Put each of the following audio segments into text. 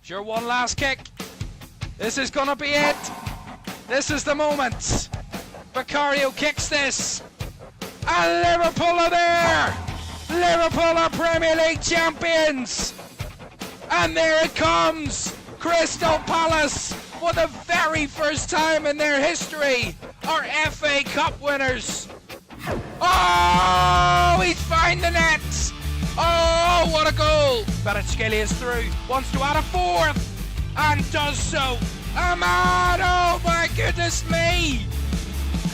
Sure, one last kick. This is gonna be it. This is the moment. Vicario kicks this. And Liverpool are there. Liverpool are Premier League champions. And there it comes. Crystal Palace, for the very first time in their history, are FA Cup winners. Oh, he's found the net. Oh, what a goal. Kvaratskhelia is through, wants to add a fourth, and does so. Ahmad, oh my goodness me.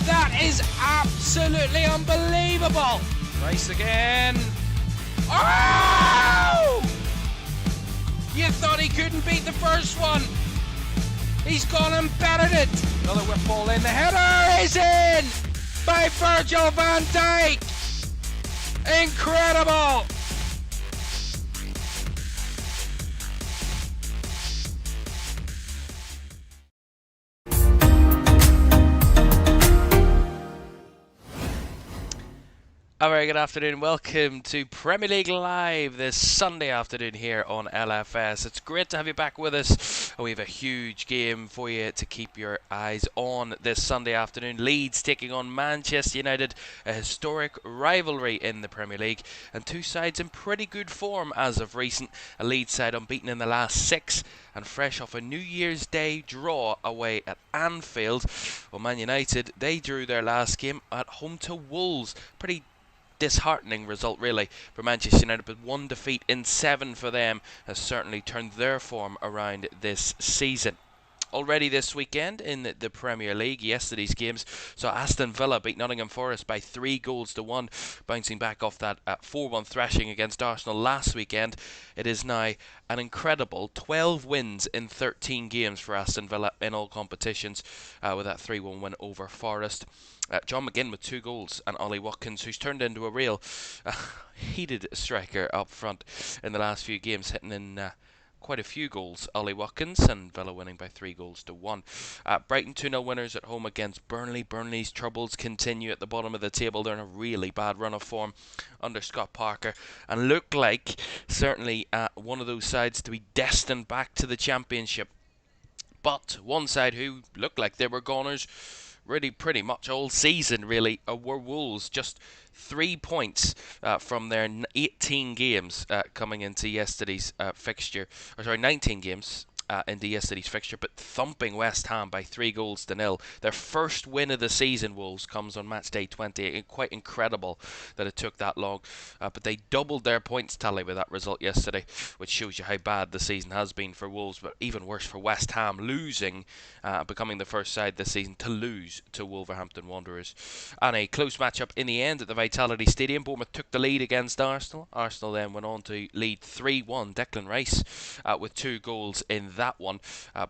That is absolutely unbelievable. Rice again. Oh! You thought he couldn't beat the first one. He's gone and battered it. Another whip ball in. The header is in by Virgil van Dijk. Incredible. A very good afternoon. Welcome to Premier League Live this Sunday afternoon here on LFS. It's great to have you back with us. We have a huge game for you to keep your eyes on this Sunday afternoon. Leeds taking on Manchester United, a historic rivalry in the Premier League, and two sides in pretty good form as of recent. A Leeds side unbeaten in the last 6 and fresh off a New Year's Day draw away at Anfield. Well, Man United, they drew their last game at home to Wolves. Pretty disheartening result really for Manchester United, but one defeat in 7 for them has certainly turned their form around this season. Already this weekend in the Premier League, yesterday's games saw Aston Villa beat Nottingham Forest by 3-1, bouncing back off that 4-1 thrashing against Arsenal last weekend. It is now an incredible 12 wins in 13 games for Aston Villa in all competitions, with that 3-1 win over Forest. John McGinn with 2 goals, and Ollie Watkins, who's turned into a real heated striker up front in the last few games, hitting in quite a few goals. Ollie Watkins, and Villa winning by 3-1. Brighton 2-0 winners at home against Burnley. Burnley's troubles continue at the bottom of the table. They're in a really bad run of form under Scott Parker and look like certainly one of those sides to be destined back to the Championship. But one side who looked like they were goners really pretty much all season really were Wolves. Just 3 points from their 18 games coming into yesterday's fixture. 19 games into yesterday's fixture, but thumping West Ham by 3-0. Their first win of the season, Wolves, comes on match day 20. Quite incredible that it took that long, but they doubled their points tally with that result yesterday, which shows you how bad the season has been for Wolves, but even worse for West Ham, losing, becoming the first side this season to lose to Wolverhampton Wanderers. And a close matchup in the end at the Vitality Stadium. Bournemouth took the lead against Arsenal. Arsenal then went on to lead 3-1. Declan Rice with 2 goals in that one,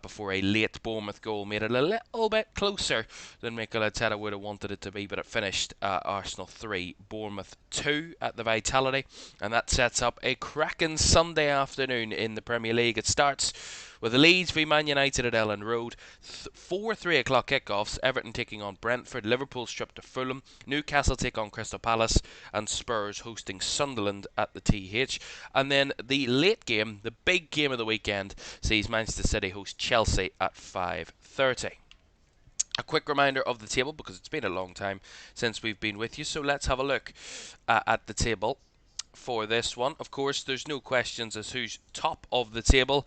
before a late Bournemouth goal made it a little bit closer than Mikel Arteta would have wanted it to be, but it finished Arsenal 3, Bournemouth 2 at the Vitality, and that sets up a cracking Sunday afternoon in the Premier League. It starts with the Leeds v Man United at Elland Road, 4 3 o'clock kickoffs. Everton taking on Brentford, Liverpool strip to Fulham, Newcastle take on Crystal Palace, and Spurs hosting Sunderland at the TH. And then the late game, the big game of the weekend, sees Manchester City host Chelsea at 5:30. A quick reminder of the table, because it's been a long time since we've been with you, so let's have a look at the table for this one. Of course, there's no questions as who's top of the table.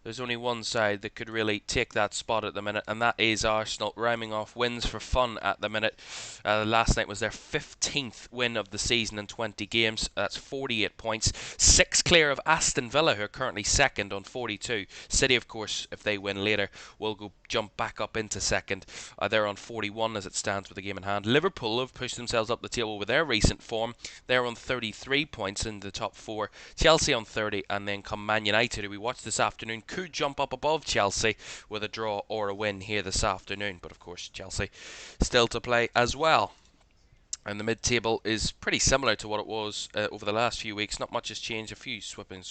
There's only one side that could really take that spot at the minute, and that is Arsenal, rhyming off wins for fun at the minute. Last night was their 15th win of the season in 20 games. That's 48 points. 6 clear of Aston Villa, who are currently second on 42. City, of course, if they win later, will jump back up into second. They're on 41 as it stands with the game in hand. Liverpool have pushed themselves up the table with their recent form. They're on 33 points in the top 4. Chelsea on 30, and then come Man United, who we watched this afternoon, could jump up above Chelsea with a draw or a win here this afternoon, but of course Chelsea still to play as well. And the mid-table is pretty similar to what it was over the last few weeks. Not much has changed, a few swapping.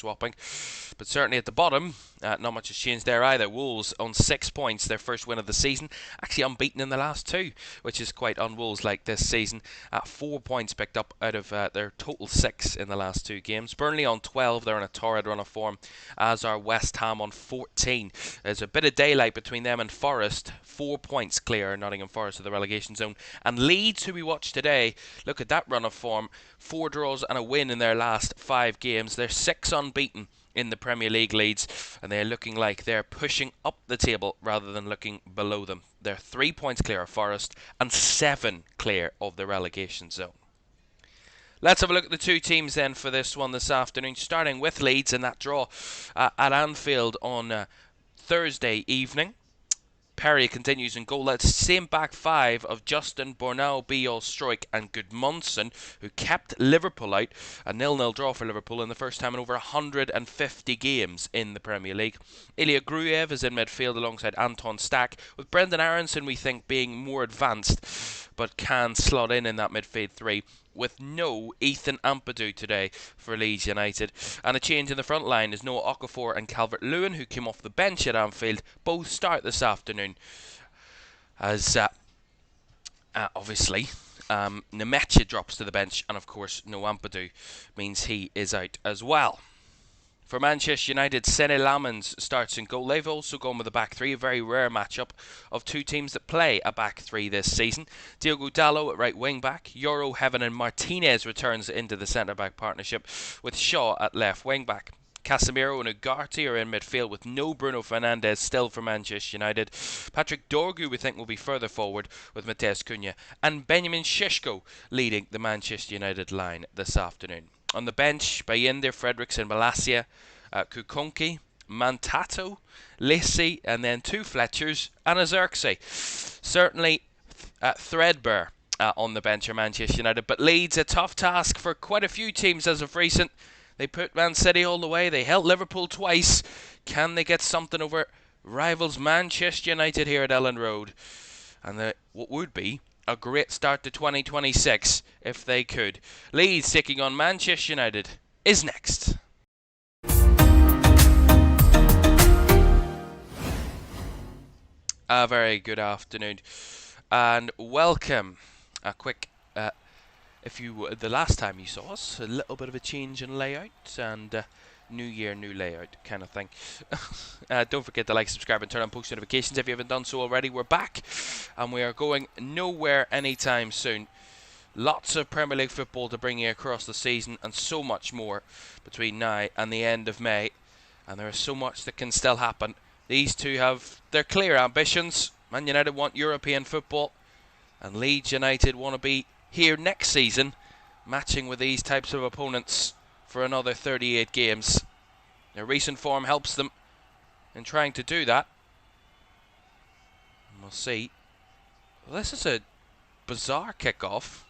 But certainly at the bottom, not much has changed there either. Wolves on 6 points, their first win of the season. Actually unbeaten in the last two, which is quite un-Wolves-like this season. 4 points picked up out of their total 6 in the last two games. Burnley on 12, they're in a torrid run of form, as are West Ham on 14. There's a bit of daylight between them and Forest. 4 points clear, Nottingham Forest of the relegation zone. And Leeds, who we watched today, look at that run of form. 4 draws and a win in their last 5 games. They're 6 unbeaten in the Premier League, Leeds, and they're looking like they're pushing up the table rather than looking below them. They're 3 points clear of Forest and 7 clear of the relegation zone. Let's have a look at the two teams then for this one this afternoon, starting with Leeds and that draw at Anfield on Thursday evening. Perry continues in goal. That's the same back five of Justin, Bornau, Biol, Stroik and Gudmundsson, who kept Liverpool out. A 0-0 draw for Liverpool in the first time in over 150 games in the Premier League. Ilya Gruev is in midfield alongside Anton Stack, with Brendan Aronson, we think, being more advanced, but can slot in that midfield three, with no Ethan Ampadu today for Leeds United. And a change in the front line is Noah Okafor and Calvert-Lewin, who came off the bench at Anfield. Both start this afternoon, as obviously Nemecha drops to the bench, and of course no Ampadu means he is out as well. For Manchester United, Sene Lammens starts in goal. They've also gone with a back three, a very rare matchup of two teams that play a back three this season. Diogo Dalot at right wing back, Yoro, Heaven and Martinez returns into the centre back partnership, with Shaw at left wing back. Casemiro and Ugarte are in midfield, with no Bruno Fernandes still for Manchester United. Patrick Dorgu we think will be further forward, with Mateus Cunha and Benjamin Šeško leading the Manchester United line this afternoon. On the bench, Bayindir, Frederiksen, Malacia, Kukonki, Mantato, Lacey, and then 2 Fletchers and a Xerxes. Certainly threadbare on the bench are Manchester United, but Leeds a tough task for quite a few teams as of recent. They put Man City all the way, they held Liverpool twice. Can they get something over rivals Manchester United here at Elland Road? And what would be a great start to 2026 if they could. Leeds taking on Manchester United is next. A very good afternoon and welcome. A quick if you the last time you saw us, a little bit of a change in layout, and new year, new layout kind of thing. Don't forget to like, subscribe and turn on post notifications if you haven't done so already. We're back and we are going nowhere anytime soon. Lots of Premier League football to bring you across the season, and so much more between now and the end of May, and there is so much that can still happen. These two have their clear ambitions. Man United want European football, and Leeds United want to be here next season, matching with these types of opponents for another 38 games. Their recent form helps them in trying to do that. And we'll see. Well, this is a bizarre kickoff.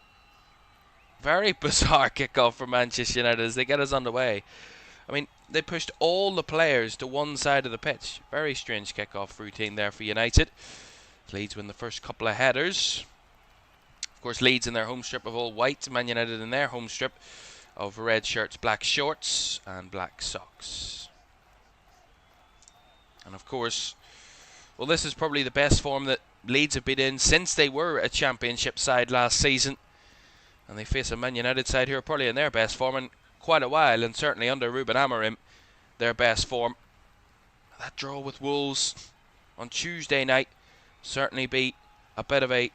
Very bizarre kickoff for Manchester United as they get us underway. I mean, they pushed all the players to one side of the pitch. Very strange kickoff routine there for United. Leeds win the first couple of headers. Of course, Leeds in their home strip of all white, Man United in their home strip of red shirts, black shorts and black socks. And of course, well, this is probably the best form that Leeds have been in since they were a championship side last season. And they face a Man United side who are probably in their best form in quite a while, and certainly under Ruben Amorim, their best form. That draw with Wolves on Tuesday night certainly be a bit of a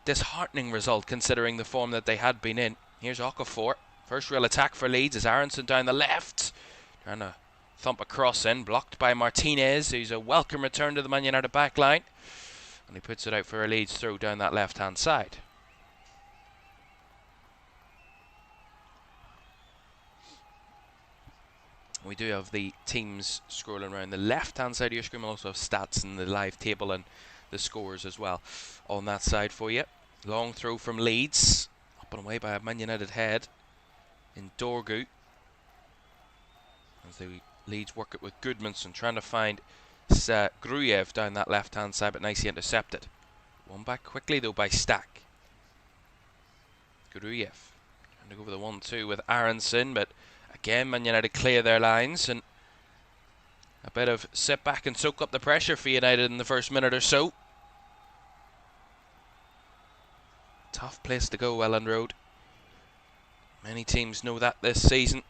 disheartening result considering the form that they had been in. Here's Okafor. First real attack for Leeds is Aronson down the left, trying to thump a cross in, blocked by Martinez, who's a welcome return to the Man United back line, and he puts it out for a Leeds throw down that left hand side. We do have the teams scrolling around the left hand side of your screen. We'll also have stats and the live table and the scores as well on that side for you. Long throw from Leeds, up and away by a Man United head in Dorgu, as the Leeds work it with Gudmundsson, trying to find Gruev down that left hand side, but nicely intercepted. One back quickly though by Stack. Guruyev trying to go for the 1-2 with Aronson, but again Man United clear their lines, and a bit of sit back and soak up the pressure for United in the first minute or so. Tough place to go, Elland Road. Many teams know that this season.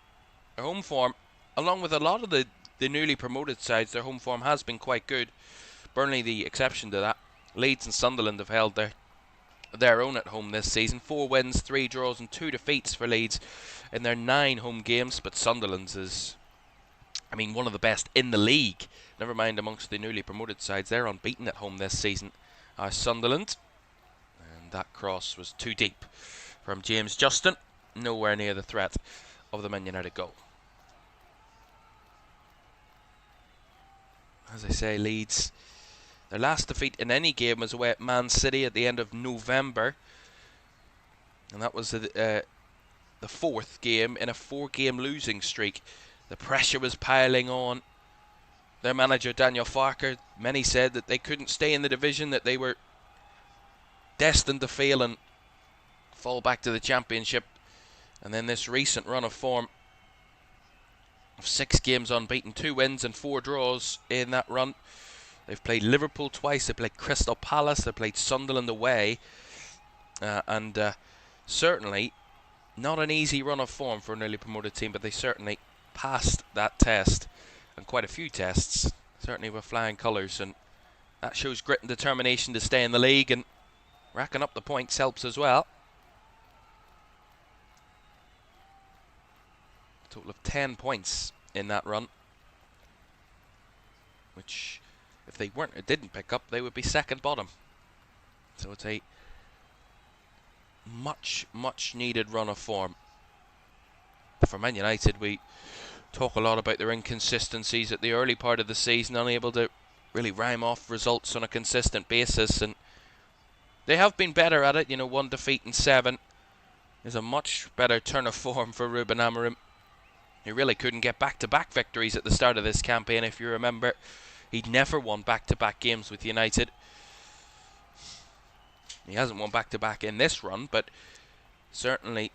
Their home form, along with a lot of the newly promoted sides, their home form has been quite good. Burnley the exception to that. Leeds and Sunderland have held their own at home this season. 4 wins, 3 draws and 2 defeats for Leeds in their 9 home games. But Sunderland's is, I mean, one of the best in the league. Never mind amongst the newly promoted sides. They're unbeaten at home this season. Sunderland. And that cross was too deep from James Justin. Nowhere near the threat of the Man United goal. As I say, Leeds, their last defeat in any game was away at Man City at the end of November. And that was the 4th game in a 4-game losing streak. The pressure was piling on. Their manager, Daniel Farke, many said that they couldn't stay in the division, that they were destined to fail and fall back to the Championship. And then this recent run of form of 6 games unbeaten, 2 wins and 4 draws in that run. They've played Liverpool twice, they played Crystal Palace, they played Sunderland away. And certainly not an easy run of form for a newly promoted team, but they certainly passed that test, and quite a few tests, certainly with flying colours. And that shows grit and determination to stay in the league, and racking up the points helps as well. Total of 10 points in that run, which if they didn't pick up, they would be second bottom. So it's a much needed run of form. For Man United, we talk a lot about their inconsistencies at the early part of the season, unable to really rhyme off results on a consistent basis, and they have been better at it. 1 defeat in 7 is a much better turn of form for Ruben Amorim. He really couldn't get back-to-back victories at the start of this campaign. If you remember, he'd never won back-to-back games with United. He hasn't won back-to-back in this run, but certainly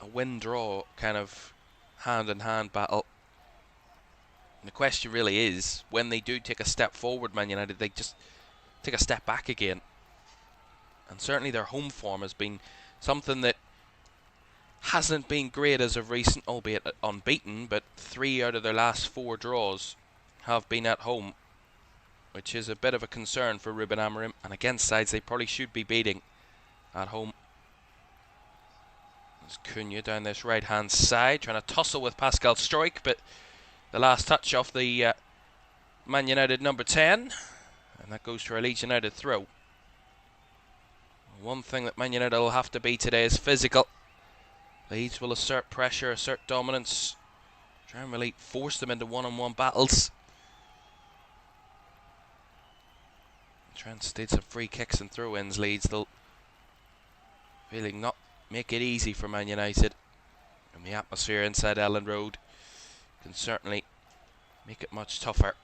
a win-draw kind of hand-in-hand battle. And the question really is, when they do take a step forward, Man United, they just take a step back again. And certainly their home form has been something that hasn't been great as of recent, albeit unbeaten, but 3 out of their last 4 draws have been at home, which is a bit of a concern for Ruben Amorim, and against sides they probably should be beating at home. There's Cunha down this right hand side, trying to tussle with Pascal Struijk, but the last touch off the Man United number 10, and that goes to a Leeds United throw. One thing that Man United will have to be today is physical. Leeds will assert pressure, assert dominance, try and really force them into one-on-one battles. Try and steal some free kicks and throw-ins. Leeds, they'll really not make it easy for Man United. And the atmosphere inside Elland Road can certainly make it much tougher.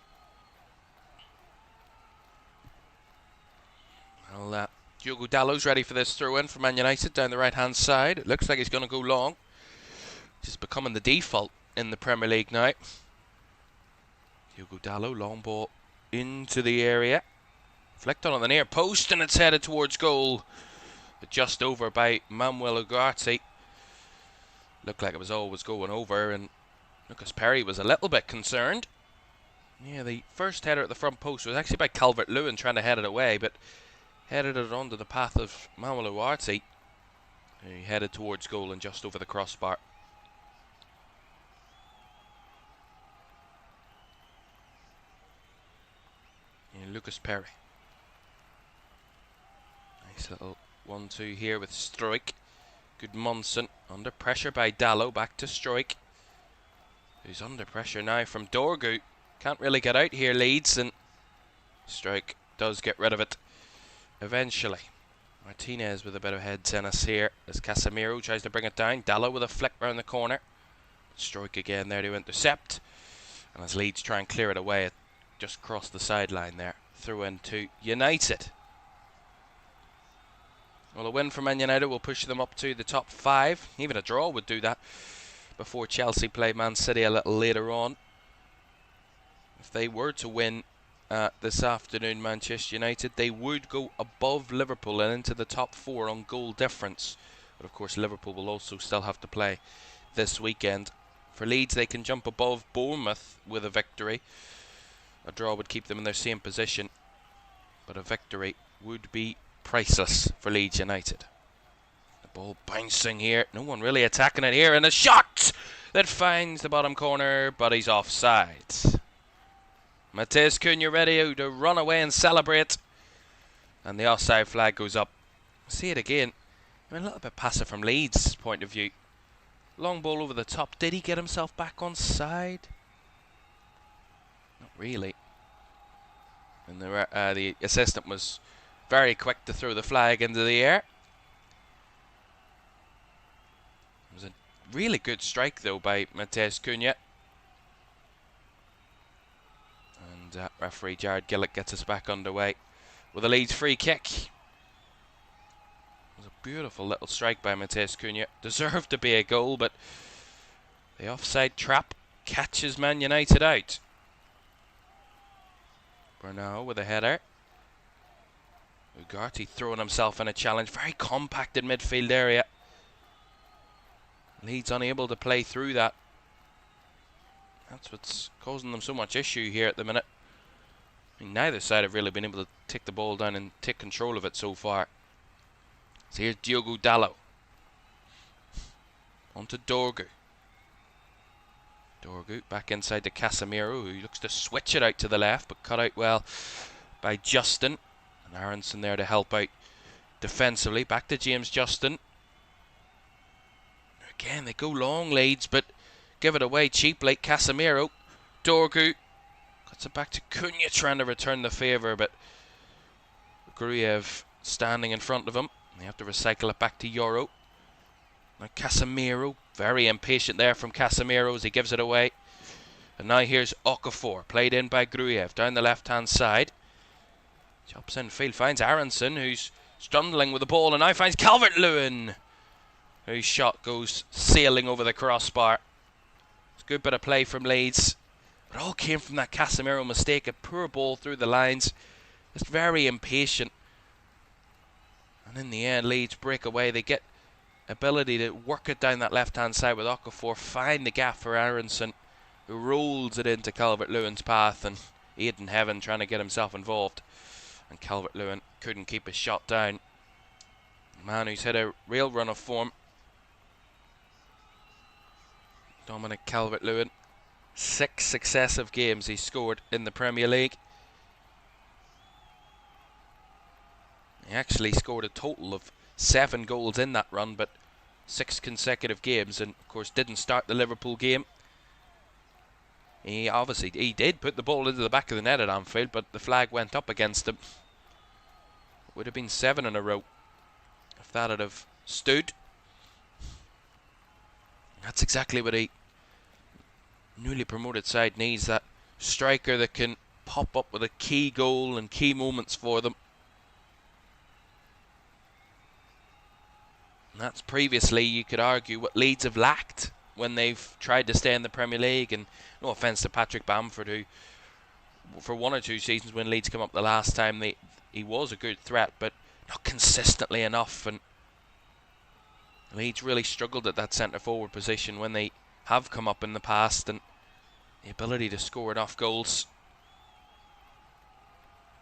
Well, Diogo Dalot's ready for this throw-in for Man United down the right-hand side. It looks like he's going to go long. Just becoming the default in the Premier League now. Diogo Dalot, long ball into the area. Flicked on the near post, and it's headed towards goal. But just over by Manuel Ugarte. Looked like it was always going over, and Lucas Perry was a little bit concerned. Yeah, the first header at the front post was actually by Calvert-Lewin trying to head it away, but headed it onto the path of Manuel Ugarte. He headed towards goal and just over the crossbar. And Lucas Perry. Nice little 1-2 here with Struijk. Good Munson under pressure by Dalot. Back to Struijk, who's under pressure now from Dorgu. Can't really get out here, Leeds, and Struijk does get rid of it eventually. Martinez with a bit of head tennis here as Casemiro tries to bring it down. Dalot with a flick round the corner. Struijk again there to intercept. And as Leeds try and clear it away, it just crossed the sideline there. Through into United. Well, a win for Man United will push them up to the top 5. Even a draw would do that before Chelsea play Man City a little later on. If they were to win this afternoon, Manchester United, they would go above Liverpool and into the top 4 on goal difference. But of course, Liverpool will also still have to play this weekend. For Leeds, they can jump above Bournemouth with a victory. A draw would keep them in their same position, but a victory would be priceless for Leeds United. The ball bouncing here, no one really attacking it here, and a shot that finds the bottom corner, but he's offside. Matheus Cunha ready to run away and celebrate, and the offside flag goes up. See it again. I mean, a little bit passive from Leeds' point of view. Long ball over the top. Did he get himself back on side? Not really. And the assistant was very quick to throw the flag into the air. It was a really good strike, though, by Matheus Cunha. And referee Jared Gillett gets us back underway with a Leeds free kick. It was a beautiful little strike by Matheus Cunha. Deserved to be a goal, but the offside trap catches Man United out. Bernal with a header. Ugarte throwing himself in a challenge. Very compacted midfield area. Leeds unable to play through that. That's what's causing them so much issue here at the minute. I mean, neither side have really been able to take the ball down and take control of it so far. So here's Diogo Dalot. On to Dorgu. Dorgu back inside to Casemiro, who looks to switch it out to the left, but cut out well by Justin. And Aronson there to help out defensively. Back to James Justin. Again, they go long, Leeds, but give it away cheaply. Casemiro. Dorgu. Cuts it back to Cunha, trying to return the favour, but Gruev standing in front of him. They have to recycle it back to Yoro. Now Casemiro, very impatient there from Casemiro as he gives it away. And now here's Okafor, played in by Gruev, down the left-hand side. Chops in field, finds Aronson, who's struggling with the ball, and now finds Calvert-Lewin, whose shot goes sailing over the crossbar. It's a good bit of play from Leeds. It all came from that Casemiro mistake, a poor ball through the lines. Just very impatient. And in the end, Leeds break away. They get ability to work it down that left-hand side with Okafor, find the gap for Aronson, who rolls it into Calvert-Lewin's path, and Aidan Heaven trying to get himself involved. And Calvert-Lewin couldn't keep his shot down. A man who's had a real run of form. Dominic Calvert-Lewin. 6 successive games he scored in the Premier League. He actually scored a total of 7 goals in that run, but 6 consecutive games, and of course didn't start the Liverpool game. He did put the ball into the back of the net at Anfield, but the flag went up against him. It would have been 7 in a row if that had have stood. That's exactly what a newly promoted side needs, that striker that can pop up with a key goal and key moments for them. And that's previously, you could argue, what Leeds have lacked when they've tried to stay in the Premier League. And no offence to Patrick Bamford, who for 1 or 2 seasons when Leeds came up the last time, he was a good threat, but not consistently enough. And Leeds really struggled at that centre forward position when they have come up in the past, and the ability to score enough goals.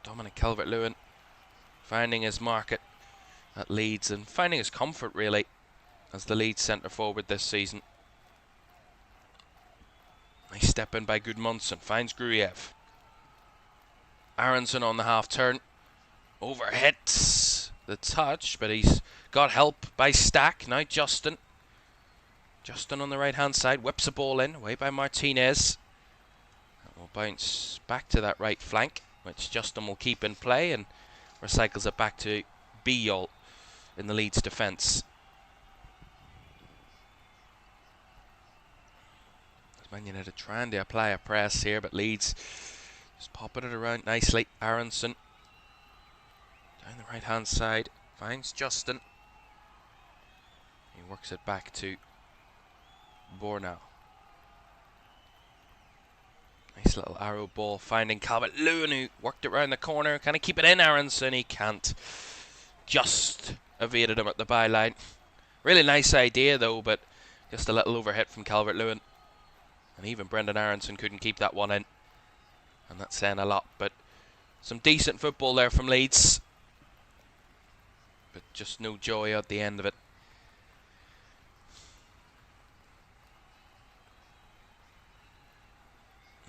Dominic Calvert-Lewin finding his market at Leeds and finding his comfort really as the Leeds centre forward this season. Nice step in by Gudmundsson, finds Gruev. Aronson on the half turn, overhits the touch, but he's got help by Stack. Now Justin on the right hand side, whips a ball in, away by Martinez. That will bounce back to that right flank, which Justin will keep in play, and recycles it back to Biol in the Leeds defence. Man United trying to apply a press here, but Leeds just popping it around nicely. Aronson down the right hand side, Finds Justin. He works it back to Bornau. Nice little arrow ball finding Calvert-Lewin, who worked it round the corner. Can he keep it in, Aronson? He can't. Just evaded him at the byline. Really nice idea though, but just a little overhit from Calvert-Lewin. And even Brendan Aronson couldn't keep that one in. And that's saying a lot, but some decent football there from Leeds. But just no joy at the end of it.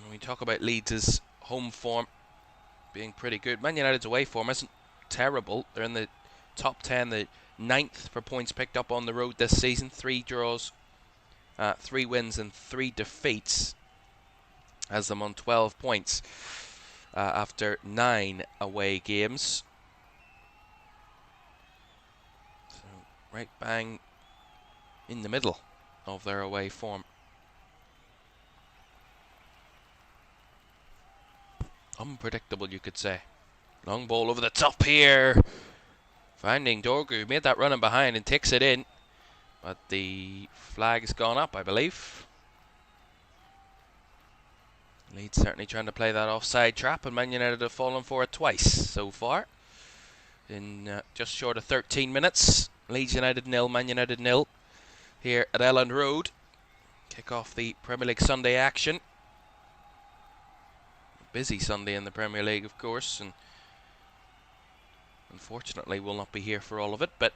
When we talk about Leeds' home form being pretty good, Man United's away form isn't terrible. They're in the top 10, the 9th for points picked up on the road this season. 3 draws, 3 wins and 3 defeats. Has them on 12 points after 9 away games. So right bang in the middle of their away form. Unpredictable, you could say. Long ball over the top here. Finding Dorgu, made that running behind and takes it in. But the flag's gone up, I believe. Leeds certainly trying to play that offside trap, and Man United have fallen for it twice so far. In just short of 13 minutes. Leeds United 0, Man United 0. Here at Elland Road. Kick off the Premier League Sunday action. Busy Sunday in the Premier League, of course, and unfortunately we'll not be here for all of it, but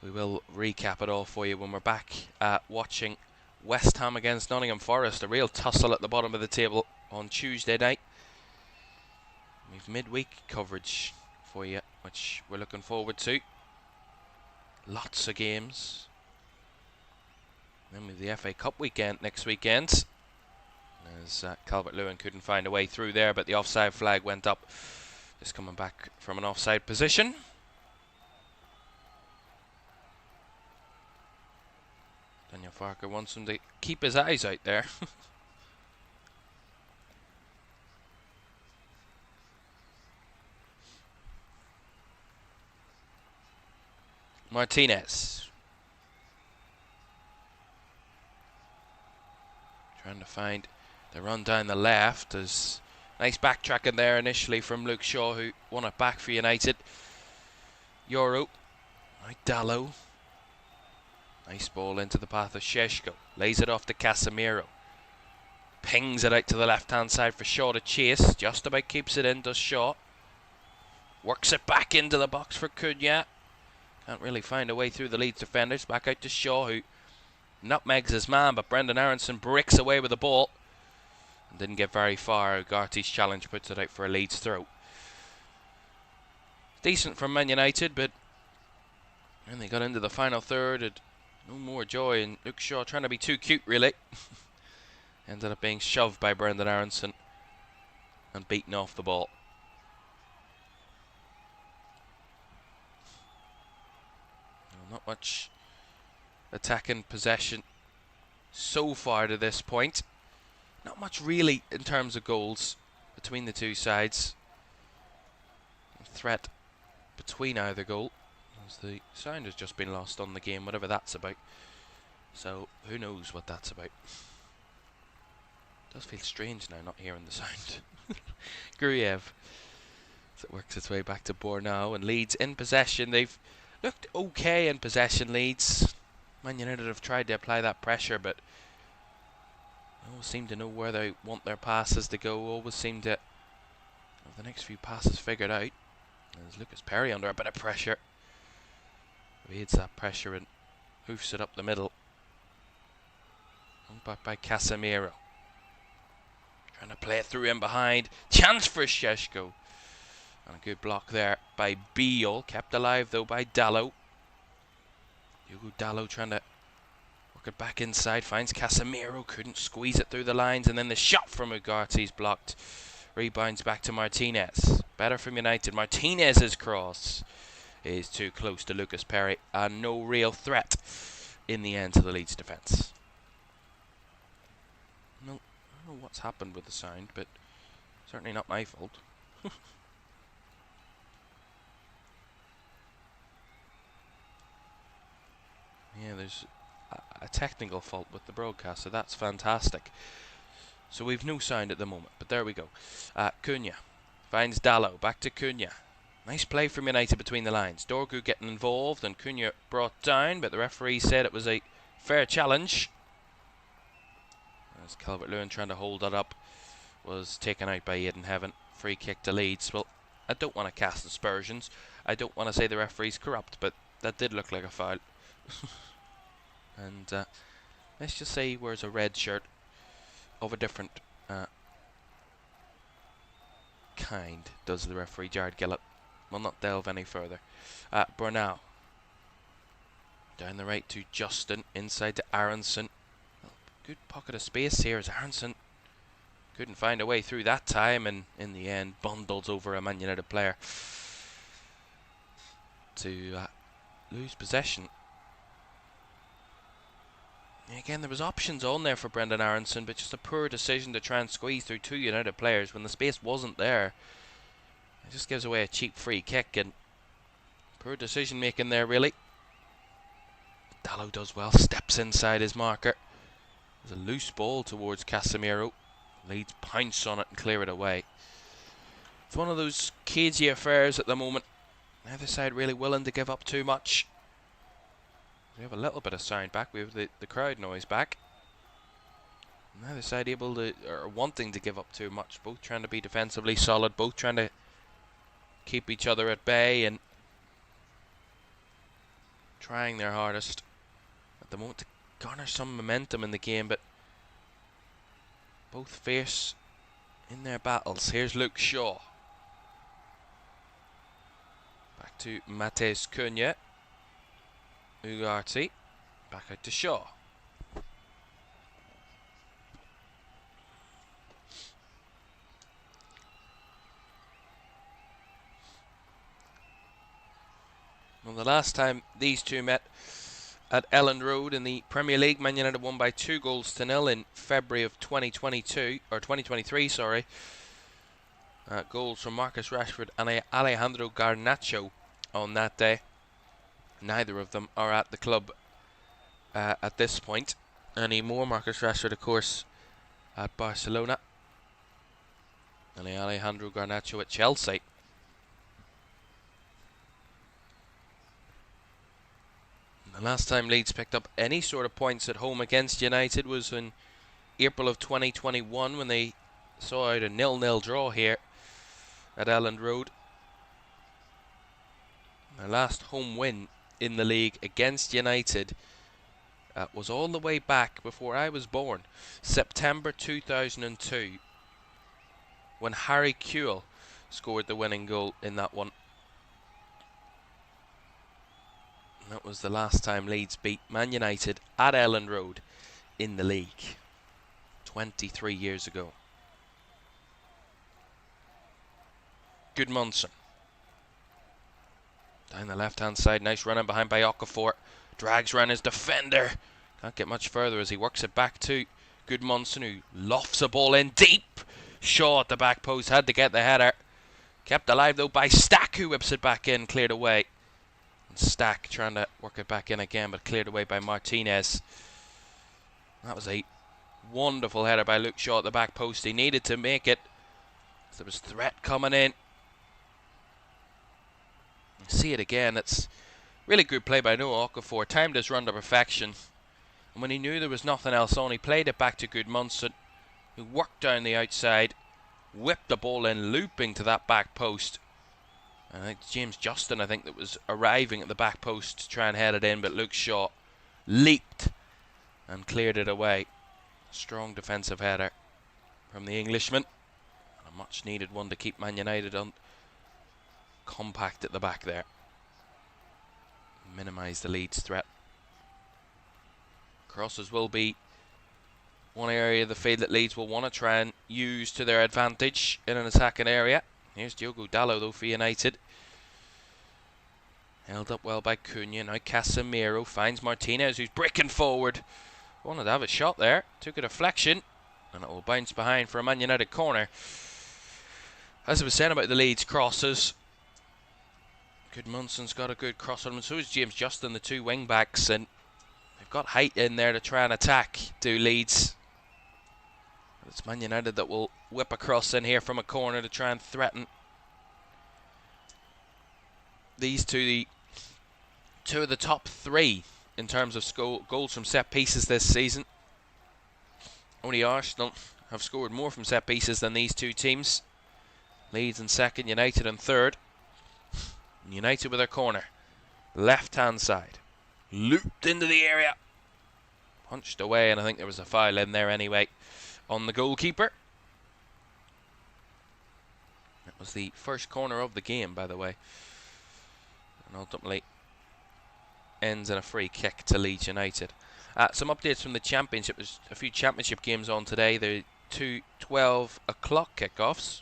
we will recap it all for you when we're back watching West Ham against Nottingham Forest. A real tussle at the bottom of the table on Tuesday night. We've midweek coverage for you, which we're looking forward to. Lots of games. Then with the FA Cup weekend next weekend. As Calvert-Lewin couldn't find a way through there, but the offside flag went up. Just coming back from an offside position. Daniel Farker wants him to keep his eyes out there. Martinez. Trying to find the run down the left. There's nice backtracking there initially from Luke Shaw, who won it back for United. Euro. Right, Dallo. Nice ball into the path of Šeško. Lays it off to Casemiro. Pings it out to the left-hand side for Shaw to chase. Just about keeps it in, does Shaw. Works it back into the box for Cunha. Can't really find a way through the Leeds defenders. Back out to Shaw, who nutmegs his man, but Brendan Aronson bricks away with the ball. And didn't get very far. Ugarte's challenge puts it out for a Leeds throw. Decent from Man United, but when they got into the final third, it no more joy. And Luke Shaw trying to be too cute, really. Ended up being shoved by Brendan Aronson and beaten off the ball. Not much attacking possession so far to this point. Not much really in terms of goals between the two sides. Threat between either goal, as the sound has just been lost on the game, whatever that's about. So who knows what that's about. It does feel strange now not hearing the sound. Gruyev, as it works its way back to Bornau, and Leeds in possession. They've looked okay in possession, Leeds. Man United have tried to apply that pressure, but always seem to know where they want their passes to go. Always seem to have the next few passes figured out. There's Lucas Perry under a bit of pressure. Evades that pressure and hoofs it up the middle. Back by Casemiro. Trying to play it through in behind. Chance for Šeško. And a good block there by Beale. Kept alive though by Dallo. Hugo Dallo trying to work it back inside. Finds Casemiro. Couldn't squeeze it through the lines. And then the shot from Ugarte's blocked. Rebounds back to Martinez. Better from United. Martinez's cross is too close to Lucas Perry. And no real threat in the end to the Leeds defence. No, I don't know what's happened with the sound, but certainly not my fault. Yeah, there's a technical fault with the broadcast, so that's fantastic. So we've no sound at the moment, but there we go. Cunha finds Dallo, back to Cunha. Nice play from United between the lines. Dorgu getting involved and Cunha brought down, but the referee said it was a fair challenge. As Calvert-Lewin trying to hold that up, was taken out by Aidan Heaven. Free kick to Leeds. Well, I don't want to cast aspersions. I don't want to say the referee's corrupt, but that did look like a foul. And let's just say he wears a red shirt of a different kind, does the referee, Jared Gillett. We'll not delve any further. Bernal. Down the right to Justin, inside to Aronson. Good pocket of space here as Aronson couldn't find a way through that time, and in the end bundles over a Man United player to lose possession. And again, there was options on there for Brendan Aronson, but just a poor decision to try and squeeze through two United players when the space wasn't there. It just gives away a cheap free kick, and poor decision making there really. Dallo does well, steps inside his marker. There's a loose ball towards Casemiro. Leeds pounce on it and clear it away. It's one of those cagey affairs at the moment. Neither side really willing to give up too much. We have a little bit of sound back. We have the crowd noise back. Neither side able to, or wanting to give up too much. Both trying to be defensively solid. Both trying to keep each other at bay and trying their hardest at the moment to garner some momentum in the game, but both fierce in their battles. Here's Luke Shaw. Back to Matheus Cunha. Ugarte. Back out to Shaw. Well, the last time these two met at Elland Road in the Premier League, Man United won by 2-0 in February of 2022, or 2023, sorry. Goals from Marcus Rashford and Alejandro Garnacho on that day. Neither of them are at the club at this point anymore. Marcus Rashford, of course, at Barcelona, and Alejandro Garnacho at Chelsea. The last time Leeds picked up any sort of points at home against United was in April of 2021 when they saw out a 0-0 draw here at Elland Road. Their last home win in the league against United was all the way back before I was born, September 2002, when Harry Kewell scored the winning goal in that one. That was the last time Leeds beat Man United at Elland Road in the league, 23 years ago. Gudmundsson. Down the left-hand side, nice run in behind by Okafor. Drags around his defender. Can't get much further as he works it back to Gudmundsson, who lofts a ball in deep. Shaw at the back post, had to get the header. Kept alive though by Stack, who whips it back in, cleared away. Stack trying to work it back in again, but cleared away by Martinez. That was a wonderful header by Luke Shaw at the back post. He needed to make it. There was threat coming in. See it again. It's really good play by Noah Okafor. Timed his run to perfection. And when he knew there was nothing else on, he played it back to Gudmundsson, who worked down the outside, whipped the ball in, looping to that back post. I think James Justin, that was arriving at the back post to try and head it in, but Luke Shaw leaped and cleared it away. Strong defensive header from the Englishman. And a much needed one to keep Man United on compact at the back there. Minimise the Leeds threat. Crosses will be one area of the field that Leeds will want to try and use to their advantage in an attacking area. Here's Diogo Dallo though for United. Held up well by Cunha. Now Casemiro finds Martinez, who's breaking forward. Wanted to have a shot there. Took a deflection. And it will bounce behind for a Man United corner. As I was saying about the Leeds crosses, Gudmundsson's got a good cross on him. So is James Justin, the two wing backs. And got height in there to try and attack, do Leeds. It's Man United that will whip across in here from a corner to try and threaten these two of the top three in terms of goals from set pieces this season. Only Arsenal have scored more from set pieces than these two teams. Leeds in second, United in third. United with their corner. Left hand side. Looped into the area. Punched away, and I think there was a foul in there anyway on the goalkeeper. That was the first corner of the game, by the way. And ultimately ends in a free kick to Leeds United. Some updates from the Championship. There's a few Championship games on today. There are two 12 o'clock kickoffs.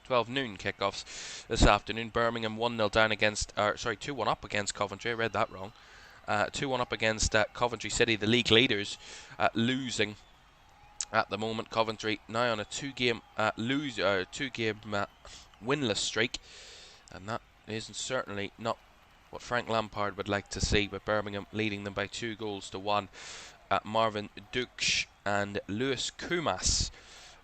12 noon kickoffs this afternoon. Birmingham 1-0 down against, 2-1 up against Coventry. I read that wrong. 2-1 up against Coventry City, the league leaders, losing at the moment. Coventry now on a two-game winless streak, and that isn't certainly not what Frank Lampard would like to see, with Birmingham leading them by 2-1. Marvin Dukes and Lewis Kumas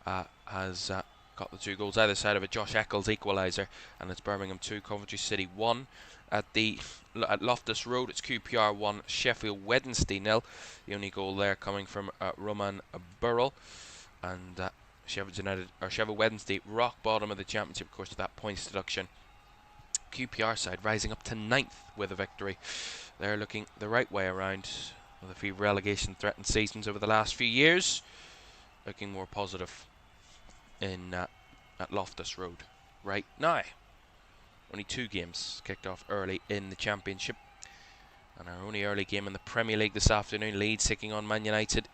has got the 2 goals either side of it. Josh Eccles equaliser, and it's Birmingham 2, Coventry City 1. At Loftus Road, it's QPR 1, Sheffield Wednesday 0. The only goal there coming from Roman Burrell, and Sheffield Wednesday rock bottom of the Championship, of course, to that points deduction. QPR side rising up to 9th with a victory. They're looking the right way around with a few relegation threatened seasons over the last few years. Looking more positive at Loftus Road right now. Only 2 games kicked off early in the Championship, and our only early game in the Premier League this afternoon, Leeds taking on Man United.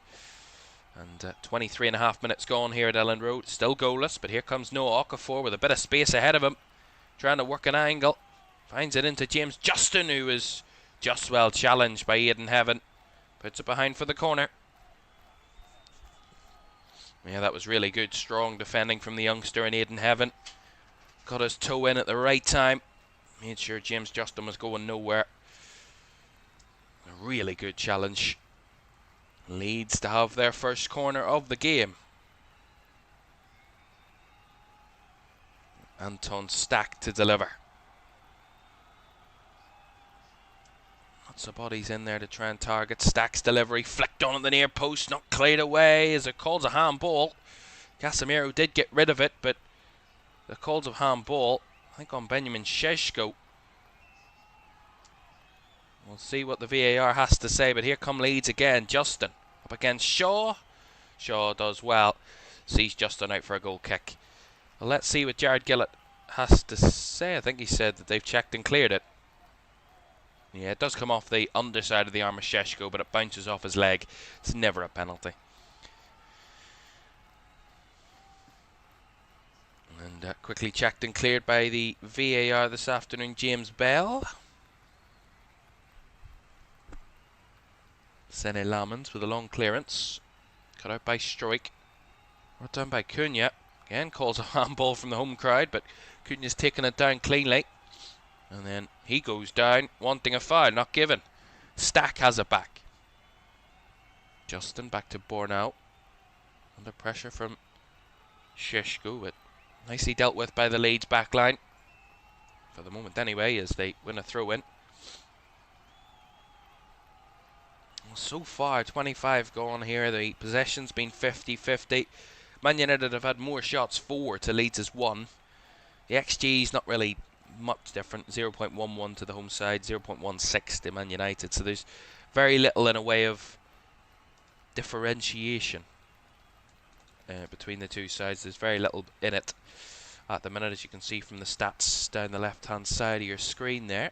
And 23.5 minutes gone here at Elland Road. Still goalless, but here comes Noah Okafor with a bit of space ahead of him, trying to work an angle. Finds it into James Justin, who is just well challenged by Aidan Heaven. Puts it behind for the corner. Yeah, that was really good, strong defending from the youngster in Aidan Heaven. Got his toe in at the right time. Made sure James Justin was going nowhere. A really good challenge. Leeds to have their first corner of the game. Anton Stack to deliver. Lots of bodies in there to try and target. Stack's delivery flicked on at the near post, not cleared away as it calls a handball. Casemiro did get rid of it, but the calls of handball, I think, on Benjamin Šeško. We'll see what the VAR has to say, but here come Leeds again. Justin up against Shaw. Shaw does well. Sees Justin out for a goal kick. Well, let's see what Jared Gillett has to say. I think he said that they've checked and cleared it. Yeah, it does come off the underside of the arm of Šeško, but it bounces off his leg. It's never a penalty. And quickly checked and cleared by the VAR this afternoon. James Bell. Sene Lamans with a long clearance. Cut out by Stroik. Brought down by Cunha. Again calls a handball from the home crowd, but Cunha's taken it down cleanly. And then he goes down, wanting a foul, not given. Stack has it back. Justin back to Bornau. Under pressure from Šeško, but nicely dealt with by the Leeds backline. For the moment anyway, as they win a throw-in. Well, so far, 25 gone here. The possession's been 50-50. Man United have had more shots, 4 to Leeds' 1. The XG's not really much different, 0.11 to the home side, 0.16 to Man United, so there's very little in a way of differentiation between the two sides. There's very little in it at the minute, as you can see from the stats down the left hand side of your screen there.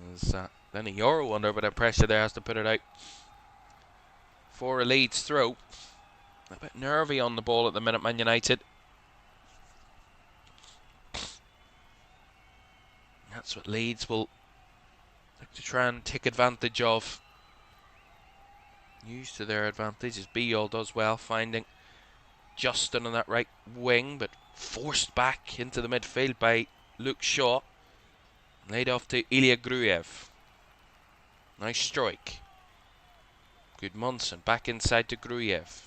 There's Lenny Yoro under a bit of pressure there, has to put it out for a Leeds throw. A bit nervy on the ball at the minute, Man United. That's what Leeds will look to try and take advantage of. Use to their advantage, as Biol does well, finding Justin on that right wing, but forced back into the midfield by Luke Shaw. Laid off to Ilya Gruev. Nice strike. Good Munson. Back inside to Gruyev.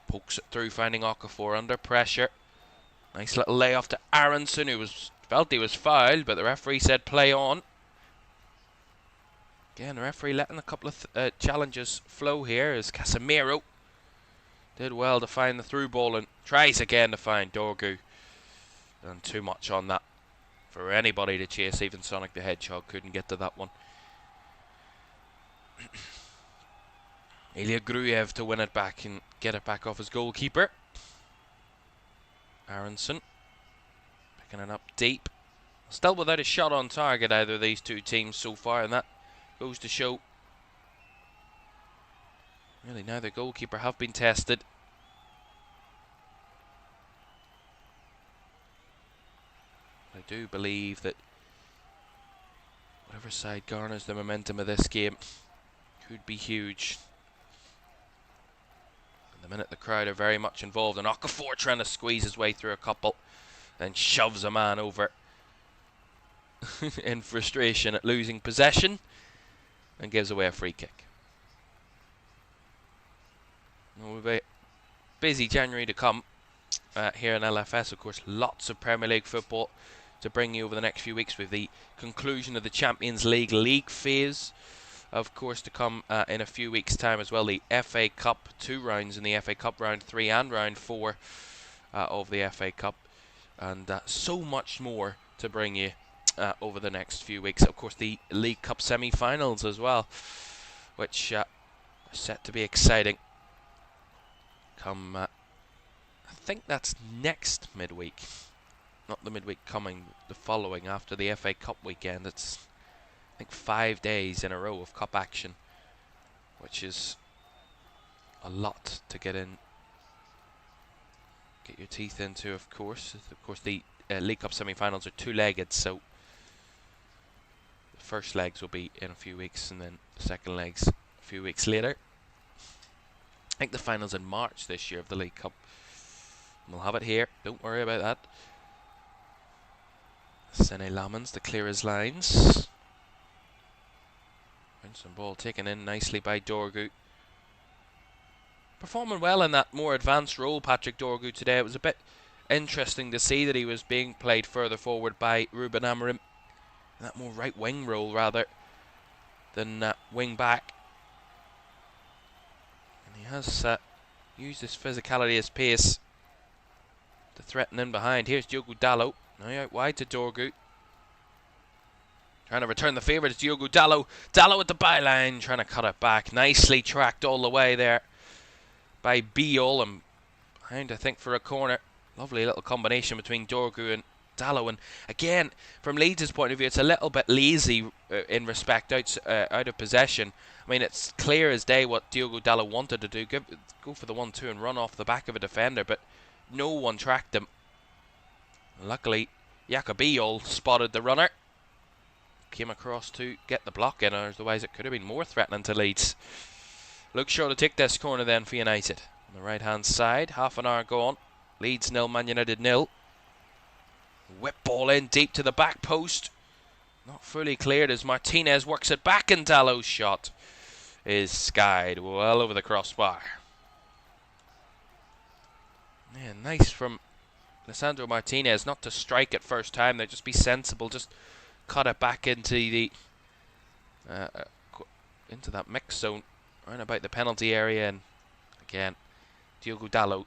Pokes it through, finding Okafor under pressure. Nice little layoff to Aronson, who felt he was fouled, but the referee said play on. Again, the referee letting a couple of challenges flow here as Casemiro did well to find the through ball and tries again to find Dorgu. And too much on that for anybody to chase. Even Sonic the Hedgehog couldn't get to that one. Ilya Gruyev to win it back and get it back off his goalkeeper. Aronson picking it up deep. Still without a shot on target, either of these two teams so far, and that goes to show really neither goalkeeper have been tested. I do believe that whatever side garners the momentum of this game could be huge. At the minute, the crowd are very much involved, and Okafor trying to squeeze his way through a couple, then shoves a man over in frustration at losing possession, and gives away a free kick. Well, we've a busy January to come here in LFS. Of course, lots of Premier League football to bring you over the next few weeks, with the conclusion of the Champions League phase, of course, to come in a few weeks' time as well. The FA Cup, 2 rounds in the FA Cup, round 3 and round 4 of the FA Cup, and so much more to bring you over the next few weeks. Of course, the League Cup semi-finals as well, which are set to be exciting. Come, I think that's next midweek, not the midweek coming, the following after the FA Cup weekend. It's, I think, 5 days in a row of cup action, which is a lot to get your teeth into. Of course, the League Cup semi-finals are 2-legged, so the first legs will be in a few weeks, and then the second legs a few weeks later. I think the final's in March this year of the League Cup. We'll have it here, don't worry about that. Sene Lamans to clear his lines. Some ball taken in nicely by Dorgu. Performing well in that more advanced role, Patrick Dorgu, today. It was a bit interesting to see that he was being played further forward by Ruben Amorim. That more right wing role rather than wing back. And he has used his physicality, his pace to threaten in behind. Here's Diogo Dalot. Now out wide to Dorgu. Trying to return the favour to Diogo Dalot. Dalot at the byline, trying to cut it back. Nicely tracked all the way there by Biol, and behind, I think, for a corner. Lovely little combination between Dorgu and Dalot. And again, from Leeds' point of view, it's a little bit lazy in respect out of possession. I mean, it's clear as day what Diogo Dalot wanted to do. Go for the 1-2 and run off the back of a defender, but no one tracked him. Luckily, Biol spotted the runner. Came across to get the block in, otherwise it could have been more threatening to Leeds. Luke Shaw to take this corner then for United. On the right hand side, half an hour gone. Leeds 0, Man United 0. Whip ball in deep to the back post. Not fully cleared as Martinez works it back, and Dalot's shot is skied well over the crossbar. Yeah, nice from Lisandro Martinez not to strike it first time there, just be sensible, just cut it back into the into that mix zone around about the penalty area. And again, Diogo Dalot,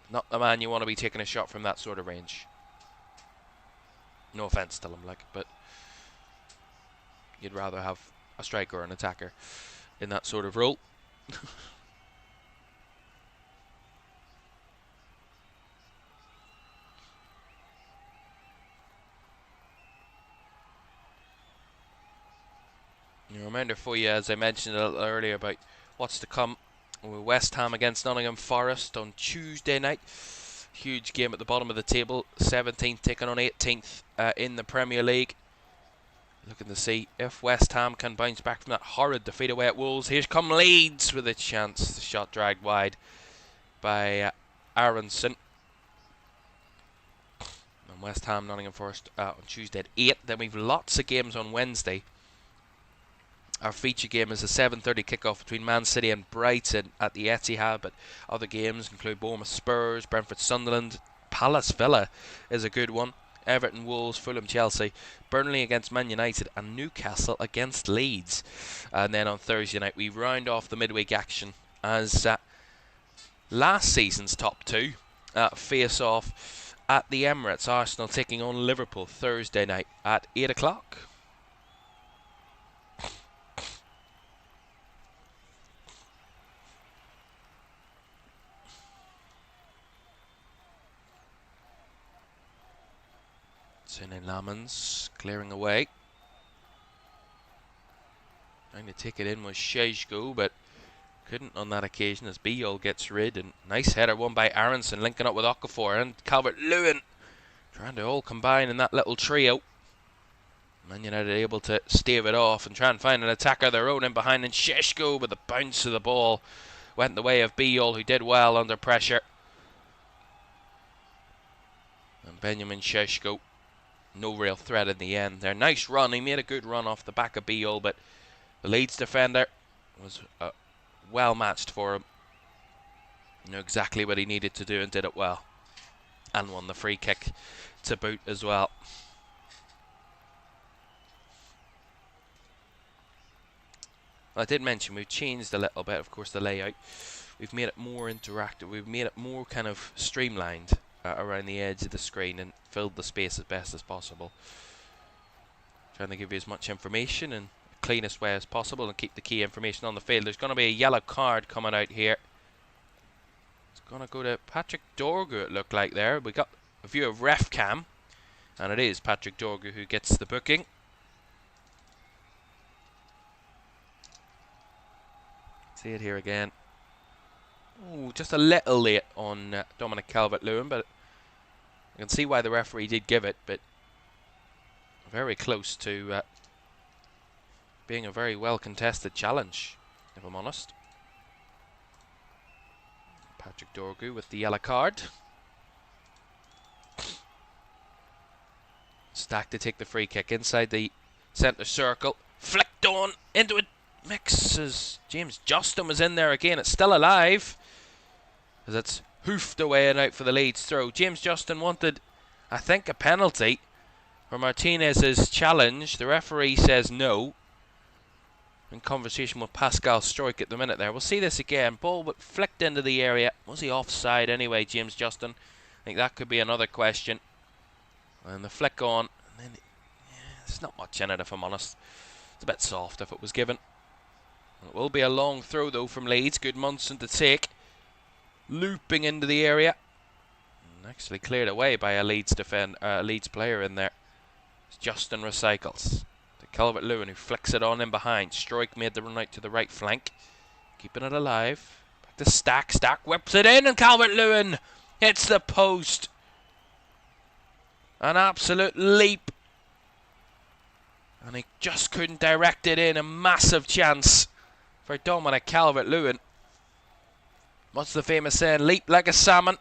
not the man you want to be taking a shot from that sort of range. No offense to him, but you'd rather have a striker or an attacker in that sort of role. A reminder for you, as I mentioned a little earlier, about what's to come with West Ham against Nottingham Forest on Tuesday night. Huge game at the bottom of the table. 17th taking on 18th in the Premier League. Looking to see if West Ham can bounce back from that horrid defeat away at Wolves. Here's come Leeds with a chance. The shot dragged wide by Aronson. And West Ham, Nottingham Forest on Tuesday at 8. Then we've lots of games on Wednesday. Our feature game is a 7:30 kickoff between Man City and Brighton at the Etihad, but other games include Bournemouth Spurs, Brentford Sunderland, Palace Villa is a good one, Everton Wolves, Fulham Chelsea, Burnley against Man United, and Newcastle against Leeds. And then on Thursday night we round off the midweek action as last season's top two face off at the Emirates. Arsenal taking on Liverpool Thursday night at 8 o'clock. Sine Lamans clearing away. Trying to take it in was Sheshko, but couldn't on that occasion as Biol gets rid. And nice header won by Aronson, linking up with Okafor and Calvert-Lewin. Trying to all combine in that little trio. Man United able to stave it off and try and find an attacker of their own in behind. And Sheshko, but the bounce of the ball went the way of Biol, who did well under pressure. And Benjamin Sheshko, no real threat in the end there. Nice run. He made a good run off the back of Biol, but the Leeds defender was well matched for him. Knew exactly what he needed to do and did it well. And won the free kick to boot as well. I did mention we've changed a little bit, of course, the layout. We've made it more interactive. We've made it more kind of streamlined around the edge of the screen and filled the space as best as possible. Trying to give you as much information in the cleanest way as possible and keep the key information on the field. There's going to be a yellow card coming out here. It's going to go to Patrick Dorgu, it looked like there. We got a view of ref cam, and it is Patrick Dorgu who gets the booking. See it here again. Ooh, just a little late on Dominic Calvert-Lewin, but I can see why the referee did give it, but very close to being a very well contested challenge, if I'm honest. Patrick Dorgu with the yellow card. Stack to take the free kick inside the centre circle. Flicked on into it. Mixes. James Justin was in there again. It's still alive as it's hoofed away and out for the Leeds throw. James Justin wanted, I think, a penalty for Martinez's challenge. The referee says no. In conversation with Pascal Stroik at the minute there. We'll see this again. Ball but flicked into the area. Was he offside anyway, James Justin? I think that could be another question. And the flick on. And then, there's not much in it, if I'm honest. It's a bit soft if it was given. It will be a long throw though from Leeds. Good Munson to take. Looping into the area. And actually cleared away by a Leeds player in there. It's Justin recycles. To Calvert-Lewin who flicks it on in behind. Stroik made the run out to the right flank. Keeping it alive. Back to Stack. Stack whips it in and Calvert-Lewin hits the post. An absolute leap. And he just couldn't direct it in. A massive chance for Dominic Calvert-Lewin. What's the famous saying? Leap like a salmon.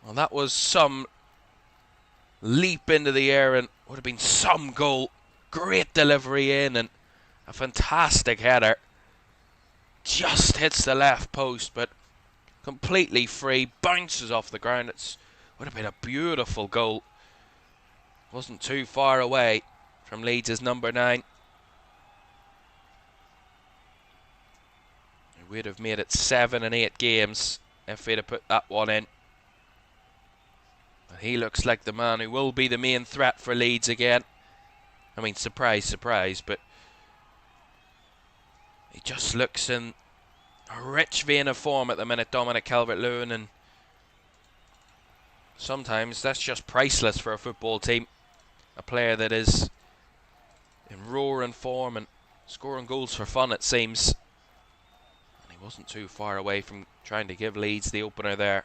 Well, that was some leap into the air and would have been some goal. Great delivery in and a fantastic header. Just hits the left post, but completely free. Bounces off the ground. It would have been a beautiful goal. Wasn't too far away from Leeds' number 9. We'd have made it 7 and 8 games if we'd have put that one in. But he looks like the man who will be the main threat for Leeds again. I mean, surprise, surprise, but he just looks in a rich vein of form at the minute, Dominic Calvert-Lewin, and sometimes that's just priceless for a football team. A player that is in roaring form and scoring goals for fun, it seems. And he wasn't too far away from trying to give Leeds the opener there.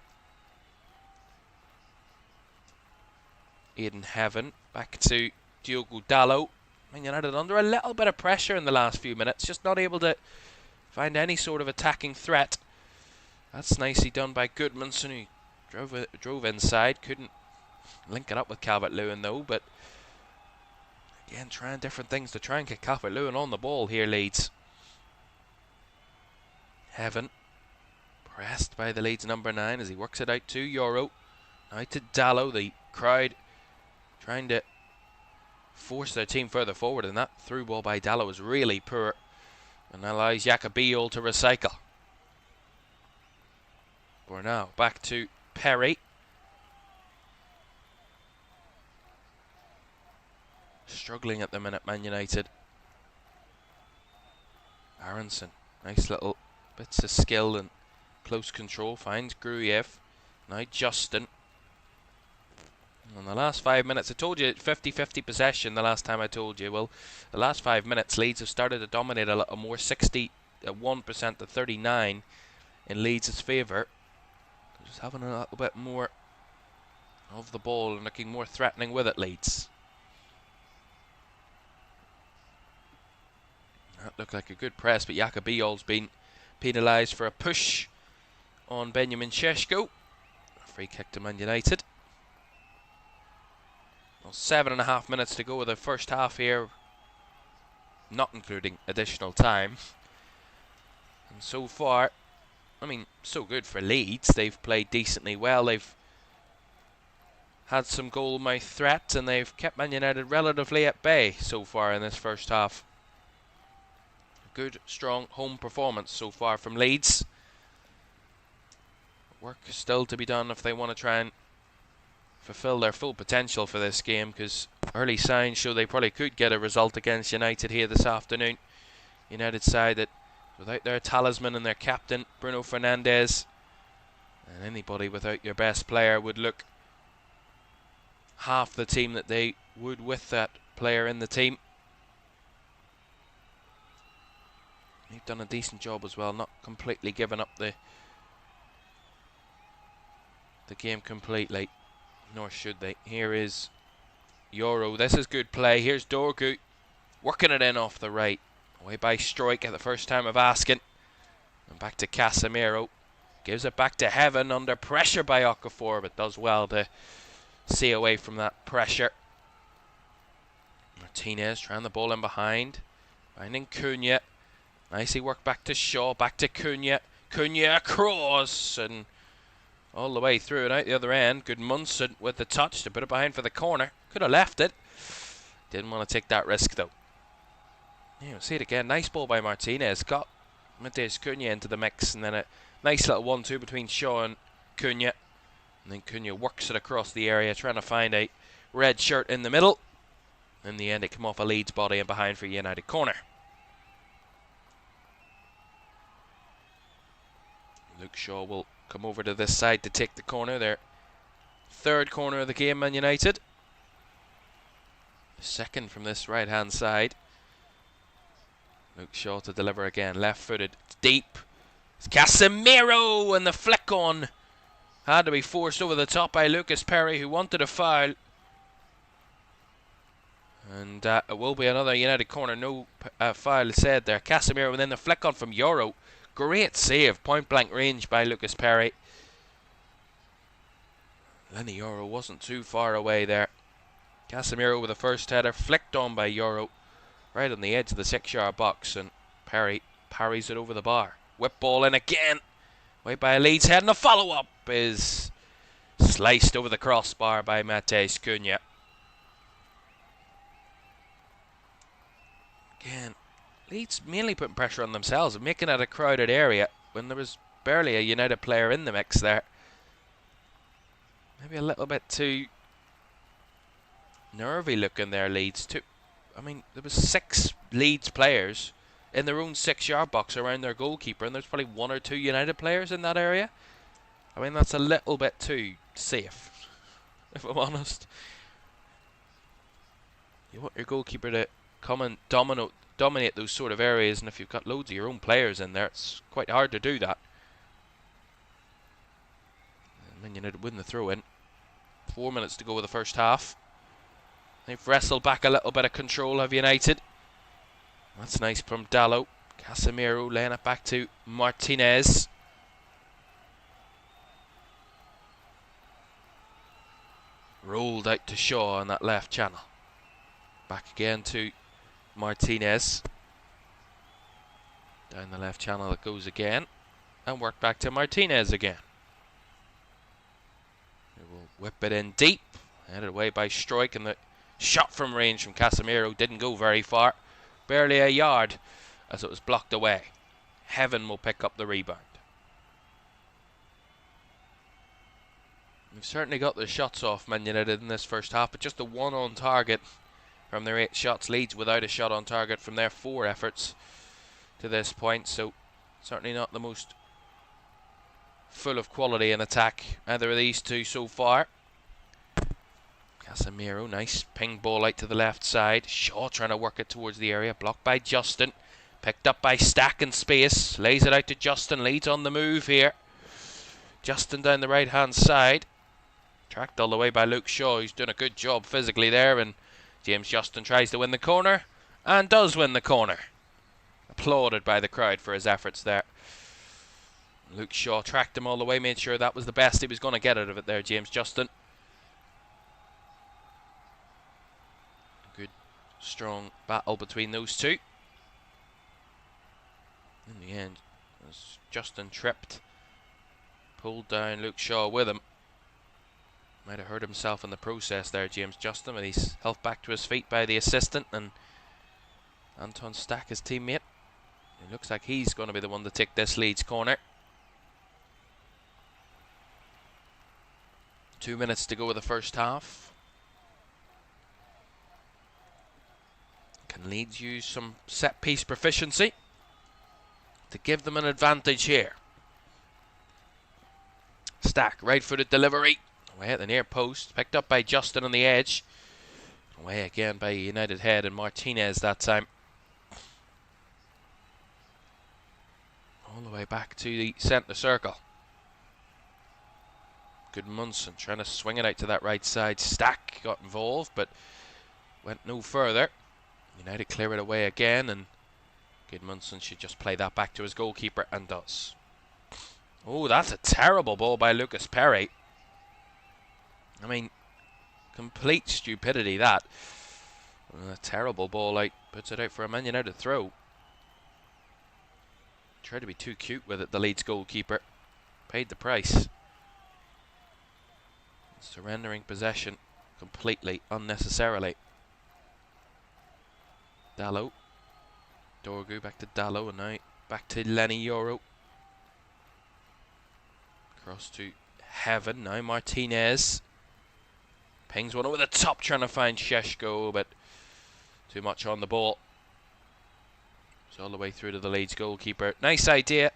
Aidan Heaven back to Diogo Dalot. Man United under a little bit of pressure in the last few minutes, just not able to find any sort of attacking threat. That's nicely done by Goodmanson, who drove inside. Couldn't link it up with Calvert-Lewin though, but Again, trying different things to try and get Calvert-Lewin on the ball here, Leeds. Heaven, pressed by the Leeds number 9 as he works it out to Euro. Now to Dallow, the crowd trying to force their team further forward, and that through ball by Dallow was really poor and allows Jacobiol to recycle. We're now back to Perry. Struggling at the minute, Man United. Aronson, nice little bits of skill and close control, finds Gruyev. Now Justin. In the last 5 minutes, I told you 50-50 possession the last time I told you. Well, the last 5 minutes, Leeds have started to dominate a little more, 61% to 39 in Leeds' favour. Just having a little bit more of the ball and looking more threatening with it, Leeds. That looked like a good press, but Jacobiol's been penalised for a push on Benjamin Šeško. Free kick to Man United. Well, 7.5 minutes to go with the first half here, not including additional time. And so far, I mean, so good for Leeds. They've played decently well. They've had some goal mouth threats, and they've kept Man United relatively at bay so far in this first half. Good, strong home performance so far from Leeds. Work still to be done if they want to try and fulfill their full potential for this game, because early signs show they probably could get a result against United here this afternoon. United side that, without their talisman and their captain, Bruno Fernandes, and anybody without your best player would look half the team that they would with that player in the team. They've done a decent job as well, not completely given up the game completely, nor should they. Here is Euro. This is good play. Here's Dorgu working it in off the right. Away by Struijk at the first time of asking. And back to Casemiro. Gives it back to Heaven under pressure by Okafor, but does well to see away from that pressure. Martinez trying the ball in behind. Finding Cunha. Nicely worked back to Shaw. Back to Cunha. Cunha across and all the way through and out the other end. Good Munson with the touch to put it behind for the corner. Could have left it. Didn't want to take that risk though. Yeah, we'll see it again. Nice ball by Martinez. Got Matheus Cunha into the mix, and then a nice little 1-2 between Shaw and Cunha. And then Cunha works it across the area, trying to find a red shirt in the middle. In the end, it came off a Leeds body and behind for United corner. Luke Shaw will come over to this side to take the corner. Their third corner of the game, Man United. Second from this right-hand side. Luke Shaw to deliver again. Left-footed. Deep. It's Casemiro, and the flick on had to be forced over the top by Lucas Perry, who wanted a foul. And it will be another United corner. No foul said there. Casemiro, and then the flick on from Euro. Great save, point-blank range by Lucas Perry. Lenny Euro wasn't too far away there. Casemiro with the first header, flicked on by Euro, right on the edge of the 6-yard box, and Perry parries it over the bar. Whip ball in again, way by a Leeds head, and the follow-up is sliced over the crossbar by Matheus Cunha. Again, Leeds mainly putting pressure on themselves and making it a crowded area when there was barely a United player in the mix there. Maybe a little bit too nervy looking there, Leeds too. I mean, there was 6 Leeds players in their own 6-yard box around their goalkeeper, and there's probably 1 or 2 United players in that area. I mean, that's a little bit too safe, if I'm honest. You want your goalkeeper to come and dominate those sort of areas, and if you've got loads of your own players in there, it's quite hard to do that. And then United win the throw-in. 4 minutes to go with the first half. They've wrestled back a little bit of control of United. That's nice from Dallow. Casemiro laying it back to Martinez. Rolled out to Shaw on that left channel. Back again to Martinez. Down the left channel it goes again. And work back to Martinez again. He will whip it in deep. Headed away by Struijk, and the shot from range from Casemiro didn't go very far. Barely a yard as it was blocked away. Heaven will pick up the rebound. They've certainly got the shots off, Man United, in this first half, but just the one on target from their 8 shots. Leeds without a shot on target from their 4 efforts to this point, so certainly not the most full of quality in attack, either of these two so far. Casemiro, nice ping ball out to the left side. Shaw trying to work it towards the area, blocked by Justin. Picked up by Stack in space, lays it out to Justin. Leeds on the move here. Justin down the right hand side. Tracked all the way by Luke Shaw, who's done a good job physically there, and James Justin tries to win the corner, and does win the corner. Applauded by the crowd for his efforts there. Luke Shaw tracked him all the way, made sure that was the best he was going to get out of it there, James Justin. Good, strong battle between those two. In the end, as Justin tripped, pulled down Luke Shaw with him. Might have hurt himself in the process there, James Justin, but he's helped back to his feet by the assistant and Anton Stack, his teammate. It looks like he's going to be the one to take this Leeds corner. 2 minutes to go with the first half. Can Leeds use some set piece proficiency to give them an advantage here? Stack, right-footed delivery. Away at the near post. Picked up by Justin on the edge. Away again by United head and Martinez that time. All the way back to the centre circle. Good Munson trying to swing it out to that right side. Stack got involved but went no further. United clear it away again, and Gudmundsson should just play that back to his goalkeeper, and does. Oh, that's a terrible ball by Lucas Perry. I mean, complete stupidity that. A terrible ball out, puts it out for a Man United throw. Tried to be too cute with it, the Leeds goalkeeper. Paid the price. Surrendering possession completely, unnecessarily. Dalot. Dorgu back to Dalot, and now back to Lenny Yoro. Cross to Heaven, now Martinez. Pings one over the top, trying to find Sheshko, but too much on the ball. It's all the way through to the Leeds goalkeeper. Nice idea,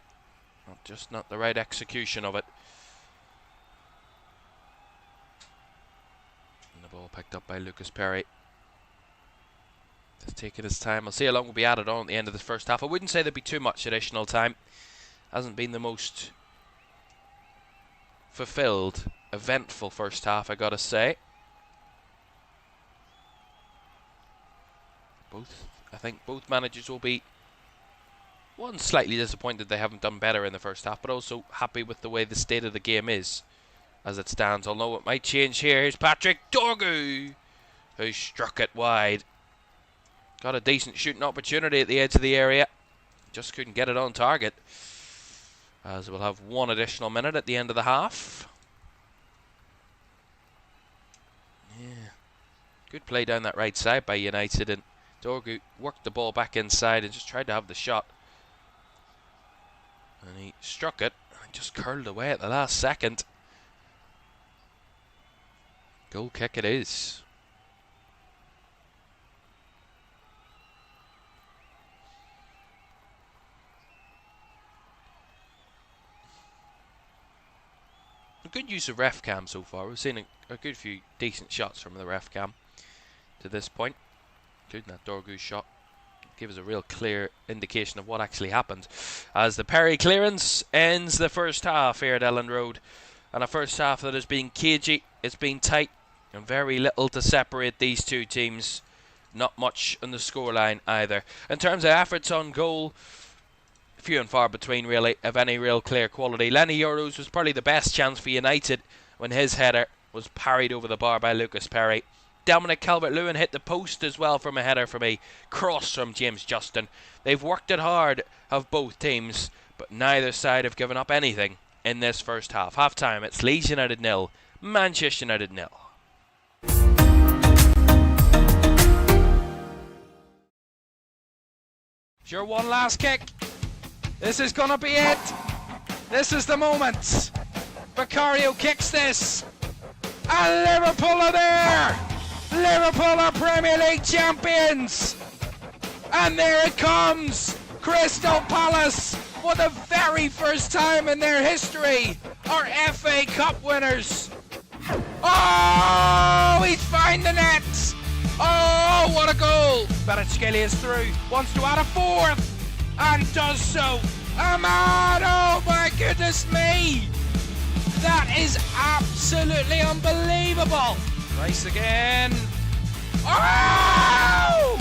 just not the right execution of it. And the ball picked up by Lucas Perry. Just taking his time. I'll see how long will be added on at the end of the first half. I wouldn't say there'd be too much additional time. Hasn't been the most fulfilled, eventful first half, I gotta say. I think both managers will be, one, slightly disappointed they haven't done better in the first half, but also happy with the way the state of the game is as it stands, although it might change here. Here's Patrick Dorgu, who struck it wide. Got a decent shooting opportunity at the edge of the area, just couldn't get it on target, as we'll have one additional minute at the end of the half. Yeah, good play down that right side by United, and Dorgu worked the ball back inside and just tried to have the shot. And he struck it and just curled away at the last second. Goal kick it is. A good use of ref cam so far. We've seen a good few decent shots from the ref cam to this point, including that Dorgu shot. Give us a real clear indication of what actually happened, as the Perry clearance ends the first half here at Elland Road, and a first half that has been cagey, it's been tight, and very little to separate these two teams. Not much on the scoreline either. In terms of efforts on goal, few and far between really, of any real clear quality. Lenny Yoro's was probably the best chance for United when his header was parried over the bar by Lucas Perry. Dominic Calvert-Lewin hit the post as well from a header from a cross from James Justin. They've worked it hard, have both teams, but neither side have given up anything in this first half. Half time, it's Leeds United 0, Manchester United 0. Sure, one last kick. This is gonna be it. This is the moment. Vicario kicks this. And Liverpool are there. Liverpool are Premier League champions. And there it comes. Crystal Palace, for the very first time in their history, are FA Cup winners. Oh, he's found the net. Oh, what a goal! Kvaratskhelia is through, wants to add a fourth, and does so. Ahmad, oh my goodness me! That is absolutely unbelievable! Rice again. Oh!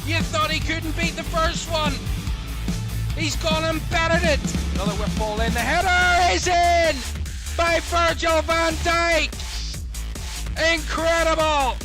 You thought he couldn't beat the first one. He's gone and bettered it. Another whip ball in, the header is in! By Virgil van Dijk! Incredible!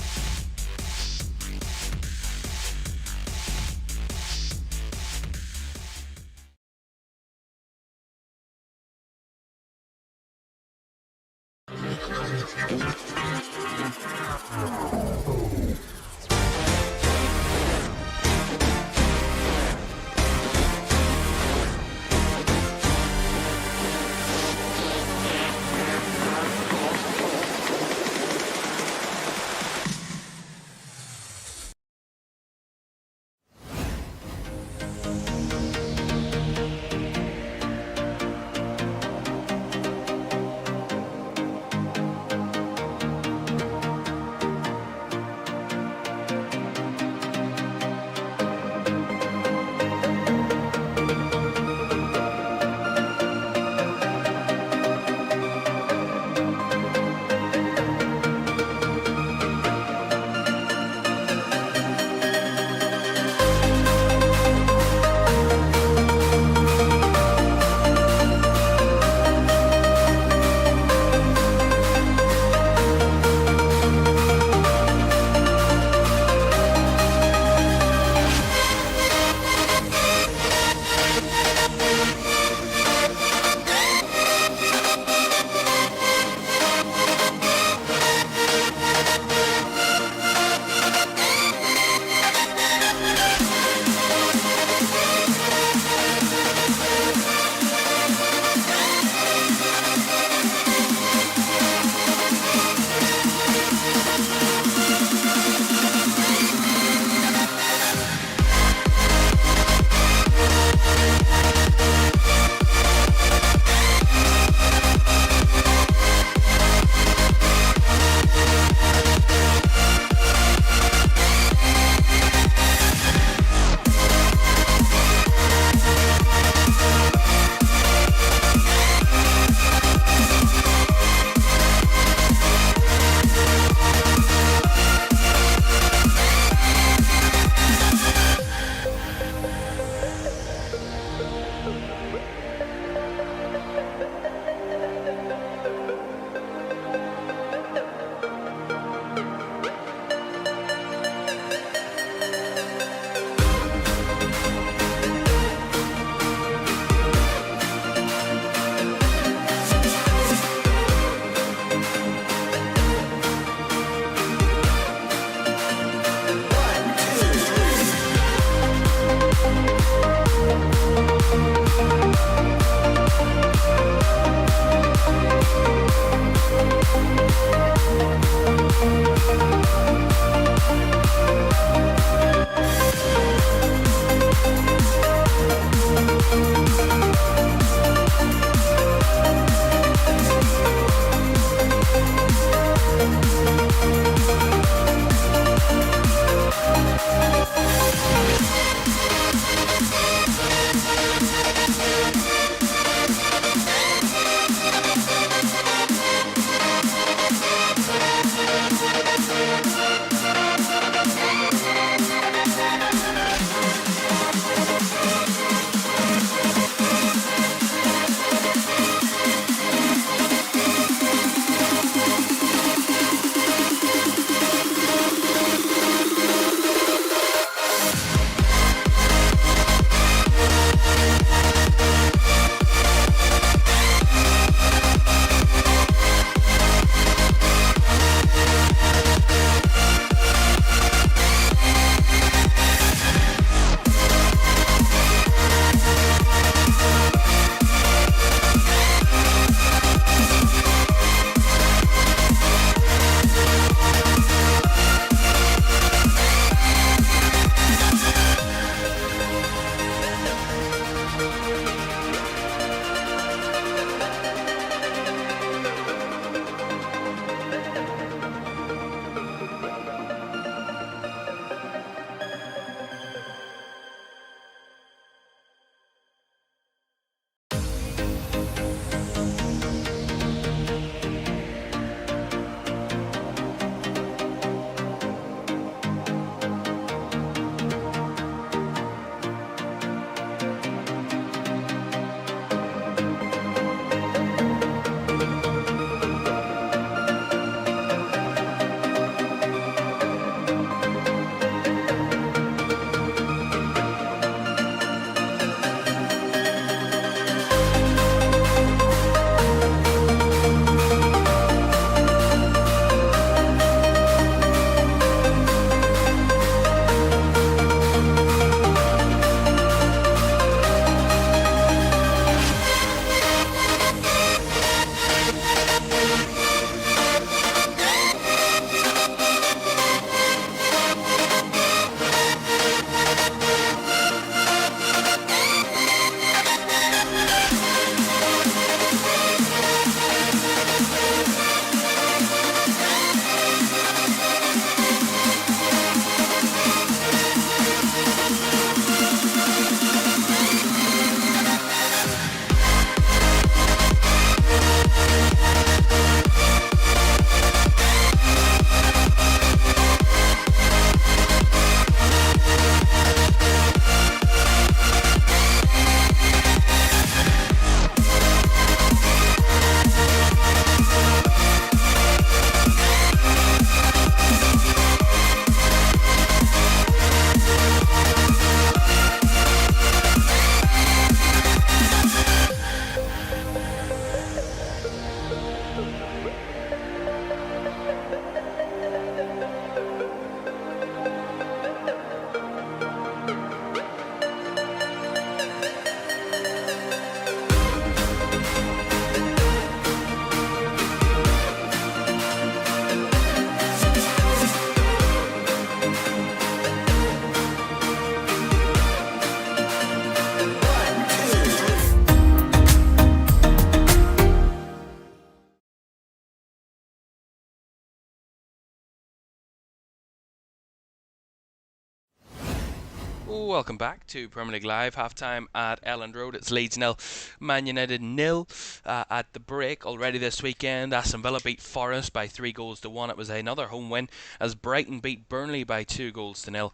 Welcome back to Premier League Live. Half-time at Elland Road. It's Leeds 0, Man United 0 at the break. Already this weekend, Aston Villa beat Forest by 3-1. It was another home win as Brighton beat Burnley by 2-0.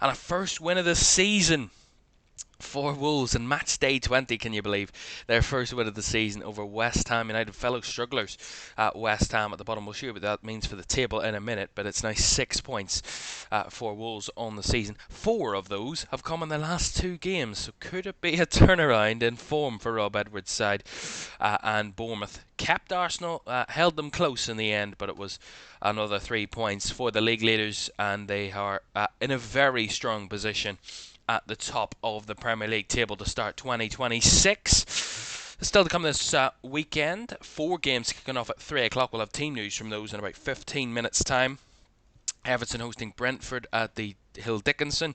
And a first win of the season for Wolves in match day 20, can you believe? Their first win of the season over West Ham United, fellow strugglers at West Ham at the bottom. We'll show you what that means for the table in a minute, but it's now 6 points for Wolves on the season. 4 of those have come in the last 2 games, so could it be a turnaround in form for Rob Edwards' side? And Bournemouth kept Arsenal, held them close in the end, but it was another 3 points for the league leaders, and they are in a very strong position at the top of the Premier League table to start 2026. Still to come this weekend, 4 games kicking off at 3 o'clock. We'll have team news from those in about 15 minutes' time. Everton hosting Brentford at the Hill Dickinson.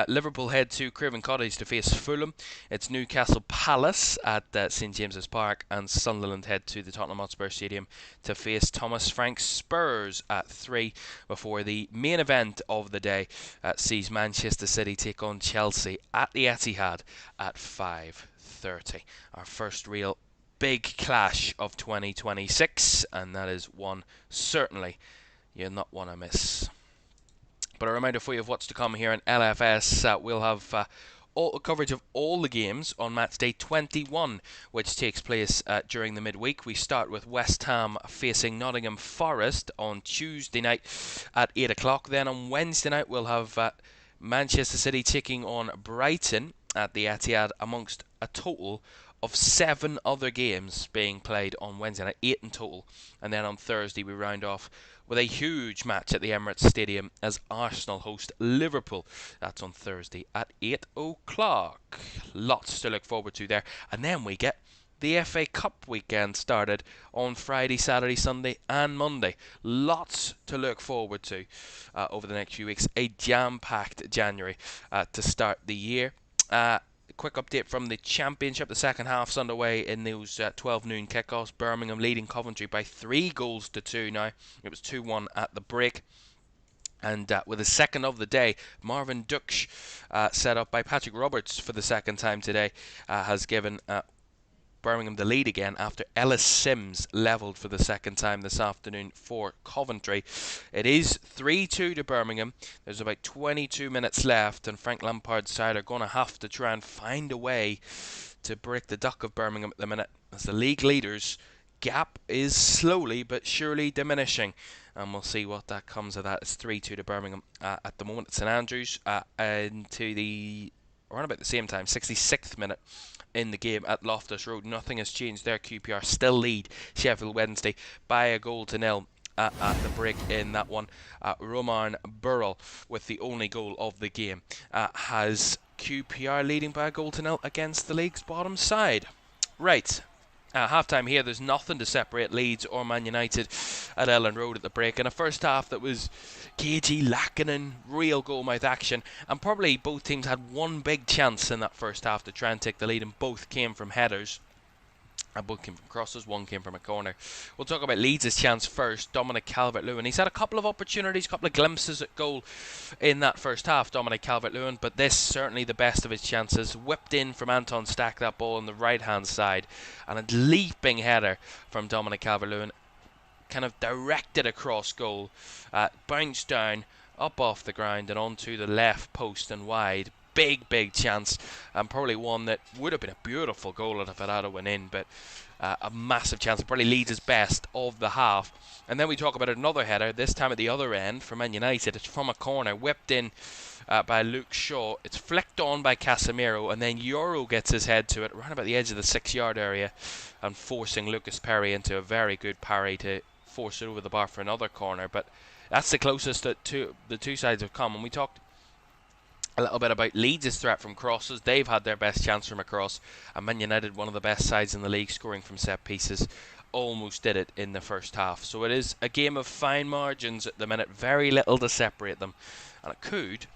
Liverpool head to Craven Cottage to face Fulham. It's Newcastle Palace at St James's Park, and Sunderland head to the Tottenham Hotspur Stadium to face Thomas Frank Spurs at 3, before the main event of the day sees Manchester City take on Chelsea at the Etihad at 5:30. Our first real big clash of 2026, and that is one certainly you'll not want to miss. But a reminder for you of what's to come here in LFS. We'll have all coverage of all the games on match day 21, which takes place during the midweek. We start with West Ham facing Nottingham Forest on Tuesday night at 8 o'clock. Then on Wednesday night we'll have Manchester City taking on Brighton at the Etihad, amongst a total of 7 other games being played on Wednesday night, 8 in total. And then on Thursday we round off with a huge match at the Emirates Stadium as Arsenal host Liverpool. That's on Thursday at 8 o'clock. Lots to look forward to there. And then we get the FA Cup weekend started on Friday, Saturday, Sunday and Monday. Lots to look forward to over the next few weeks. A jam-packed January to start the year. Quick update from the Championship. The second half's underway in those 12 noon kickoffs. Birmingham leading Coventry by 3-2 now. It was 2-1 at the break. And with the second of the day, Marvin Duksch, set up by Patrick Roberts for the second time today, has given Birmingham the lead again after Ellis Sims levelled for the second time this afternoon for Coventry. It is 3-2 to Birmingham. There's about 22 minutes left, and Frank Lampard's side are going to have to try and find a way to break the duck of Birmingham at the minute, as the league leaders' gap is slowly but surely diminishing. And we'll see what that comes of that. It's 3-2 to Birmingham at the moment at St Andrews, and to the around about the same time, 66th minute in the game at Loftus Road. Nothing has changed there. QPR still lead Sheffield Wednesday by 1-0 at the break in that one. Roman Burrell with the only goal of the game has QPR leading by 1-0 against the league's bottom side. Right. Half-time here, there's nothing to separate Leeds or Man United at Elland Road at the break. In a first half that was cagey, lacking in real goal-mouth action, and probably both teams had one big chance in that first half to try and take the lead, and both came from headers. Both came from crosses, one came from a corner. We'll talk about Leeds' chance first. Dominic Calvert-Lewin. He's had a couple of opportunities, a couple of glimpses at goal in that first half, Dominic Calvert-Lewin, but this certainly the best of his chances. Whipped in from Anton Stack, that ball on the right-hand side, and a leaping header from Dominic Calvert-Lewin, kind of directed across goal, bounced down, up off the ground and onto the left post and wide. Big chance, and probably one that would have been a beautiful goal if it had went in, but a massive chance. It probably leads his best of the half. And then we talk about another header, this time at the other end for Man United. It's from a corner, whipped in by Luke Shaw. It's flicked on by Casemiro, and then Euro gets his head to it around about the edge of the 6-yard area, and forcing Lucas Perry into a very good parry to force it over the bar for another corner. But that's the closest that the two sides have come. And we talked A little bit about Leeds' threat from crosses. They've had their best chance from a cross, and Man United, one of the best sides in the league, scoring from set pieces, almost did it in the first half. So it is a game of fine margins at the minute, very little to separate them. And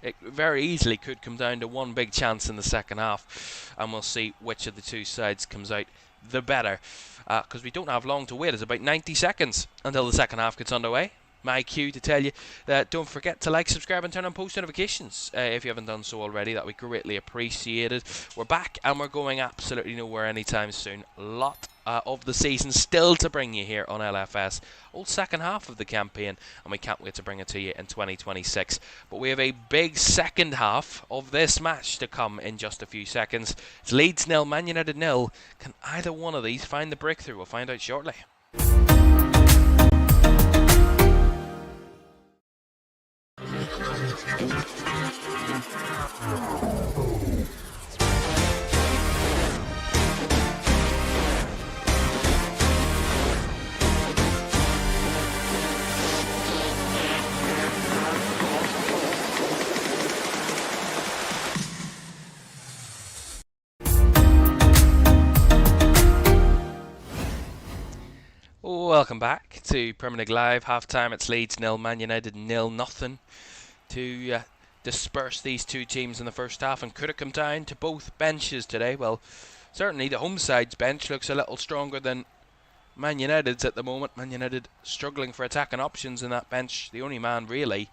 it very easily could come down to one big chance in the second half, and we'll see which of the two sides comes out the better. Because we don't have long to wait. It's about 90 seconds until the second half gets underway. My cue to tell you that don't forget to like, subscribe and turn on post notifications if you haven't done so already. That would be greatly appreciated. We're back and we're going absolutely nowhere anytime soon. A lot of the season still to bring you here on LFS. Old second half of the campaign, and we can't wait to bring it to you in 2026. But we have a big second half of this match to come in just a few seconds. It's Leeds 0, Man United 0. Can either one of these find the breakthrough? We'll find out shortly. Welcome back to Premier League Live. Half time, it's Leeds 0, Man United 0. Nothing to disperse these two teams in the first half. And could it come down to both benches today? Well, certainly the home side's bench looks a little stronger than Man United's at the moment. Man United struggling for attacking options in that bench. The only man really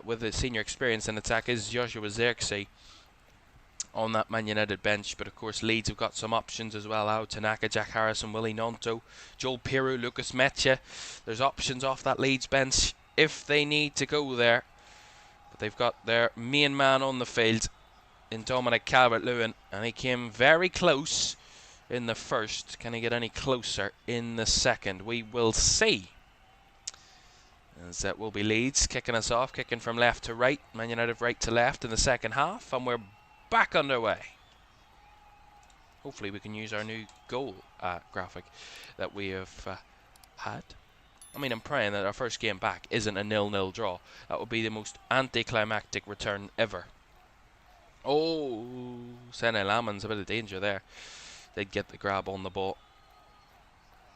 with the senior experience in attack is Joshua Zirkzee on that Man United bench. But of course Leeds have got some options as well. Ao Tanaka, Jack Harrison, Willie Gnonto, Joel Piroe, Lucas Mecha. There's options off that Leeds bench if they need to go there. But they've got their main man on the field in Dominic Calvert-Lewin, and he came very close in the first. Can he get any closer in the second? We will see. As that will be Leeds kicking us off, kicking from left to right. Man United right to left in the second half, and we're back underway. Hopefully we can use our new goal graphic that we have had. I mean, I'm praying that our first game back isn't a 0-0 draw. That would be the most anticlimactic return ever. Oh, Sene Laman's a bit of danger there. They'd get the grab on the ball.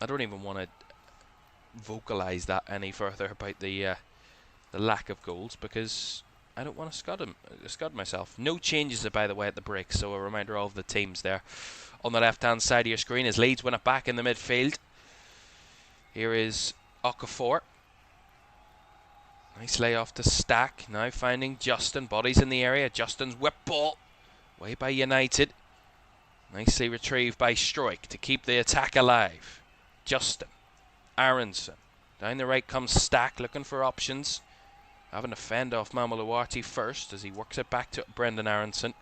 I don't even want to vocalise that any further about the lack of goals, because I don't want to scud myself. No changes, by the way, at the break, so a reminder of the teams there. On the left-hand side of your screen as Leeds win it back in the midfield. Here is Okafor. Nice layoff to Stack. Now finding Justin. Bodies in the area. Justin's whip ball. Away by United. Nicely retrieved by Struijk to keep the attack alive. Justin. Aronson. Down the right comes Stack, looking for options. Having to fend off Mamoluati first as he works it back to Brendan Aronson.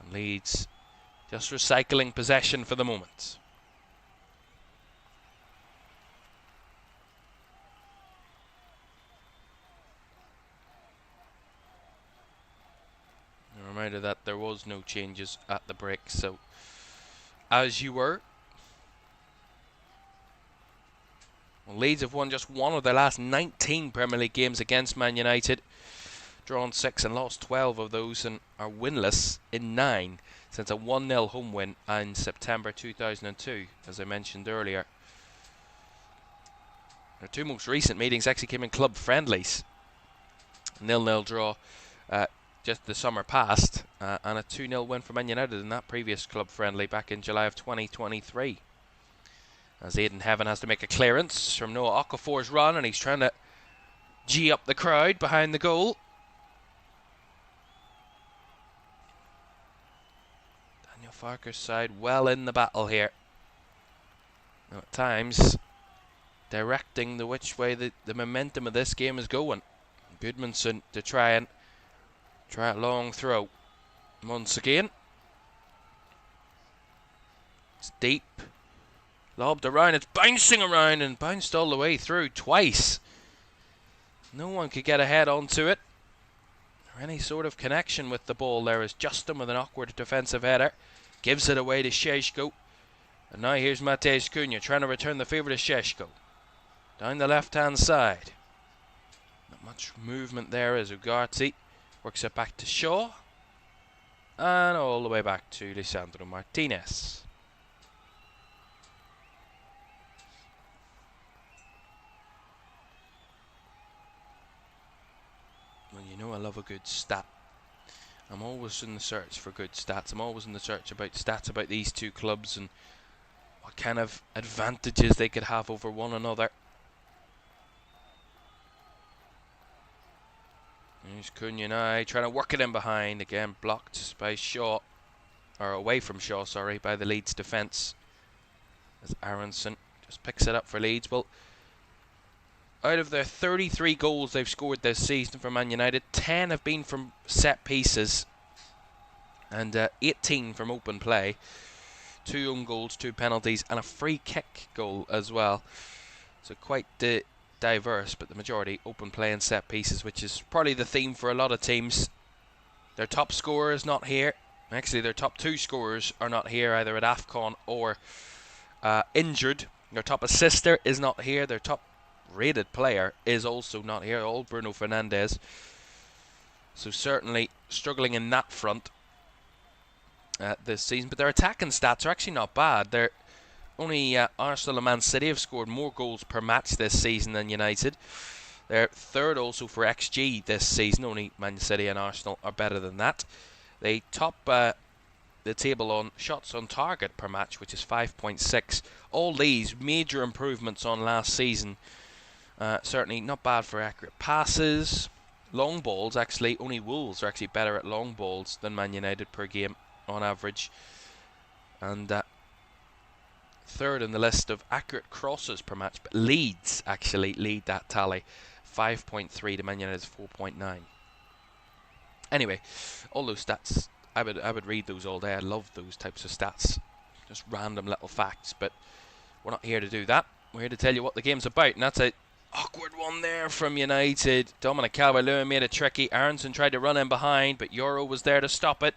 And Leeds just recycling possession for the moment. A reminder that there was no changes at the break, so as you were. Well, Leeds have won just one of their last 19 Premier League games against Man United. Drawn 6 and lost 12 of those, and are winless in 9 since a 1-0 home win in September 2002, as I mentioned earlier. Their two most recent meetings actually came in club friendlies. 0-0 draw just the summer past, and a 2-0 win for Man United in that previous club friendly back in July of 2023. As Aidan Heaven has to make a clearance from Noah Okafor's run, and he's trying to G up the crowd behind the goal. Daniel Farker's side well in the battle here. Now at times directing the which way the momentum of this game is going. Gudmundsson to try a long throw. Once again. It's deep. Lobbed around, it's bouncing around and bounced all the way through twice. No one could get a head onto it or any sort of connection with the ball there, as Justin with an awkward defensive header gives it away to Šeško. And now here's Matej Cunha trying to return the favour to Šeško. Down the left hand side. Not much movement there as Ugarte works it back to Shaw. and all the way back to Lisandro Martinez. Well, you know I love a good stat. I'm always in the search for good stats. I'm always in the search about stats about these two clubs and what kind of advantages they could have over one another. Here's Caoimhan trying to work it in behind. Again, blocked by Shaw. Or away from Shaw, sorry, by the Leeds defence. As Aronson just picks it up for Leeds. Well, out of their 33 goals they've scored this season for Man United, 10 have been from set pieces and 18 from open play. 2 own goals, 2 penalties and a free kick goal as well. So quite diverse, but the majority open play and set pieces, which is probably the theme for a lot of teams. Their top scorer is not here. Actually, their top 2 scorers are not here, either at AFCON or injured. Their top assister is not here. Their top rated player is also not here, all Bruno Fernandes. So certainly struggling in that front this season. But their attacking stats are actually not bad. They're only Arsenal and Man City have scored more goals per match this season than United. They're third also for XG this season. Only Man City and Arsenal are better than that. They top the table on shots on target per match, which is 5.6. All these major improvements on last season. Certainly not bad for accurate passes. Long balls, actually, only Wolves are actually better at long balls than Man United per game on average. And third in the list of accurate crosses per match. But Leeds actually lead that tally. 5.3 to Man United's 4.9. Anyway, all those stats, I would read those all day. I love those types of stats. Just random little facts, but we're not here to do that. We're here to tell you what the game's about, and that's a awkward one there from United. Dominic Calvert-Lewin made it tricky. Aronson tried to run in behind, but Euro was there to stop it.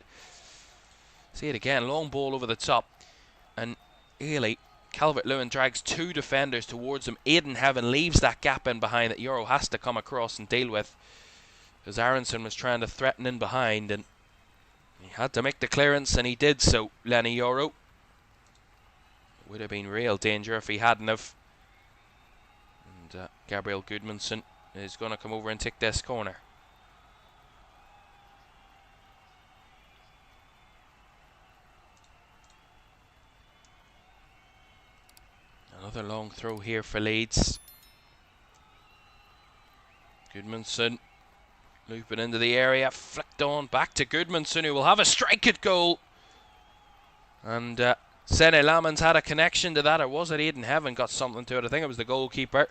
See it again, long ball over the top. And really, Calvert-Lewin drags 2 defenders towards him. Aidan Heaven leaves that gap in behind that Euro has to come across and deal with. Because Aronson was trying to threaten in behind, and he had to make the clearance, and he did so, Lenny Euro. It would have been real danger if he hadn't have. And Gabriel Gudmundsson is going to come over and take this corner. Another long throw here for Leeds. Gudmundsson looping into the area, flicked on back to Gudmundsson, who will have a strike at goal. And Sene Lamans had a connection to that, or was it Aidan Heaven got something to it? I think it was the goalkeeper.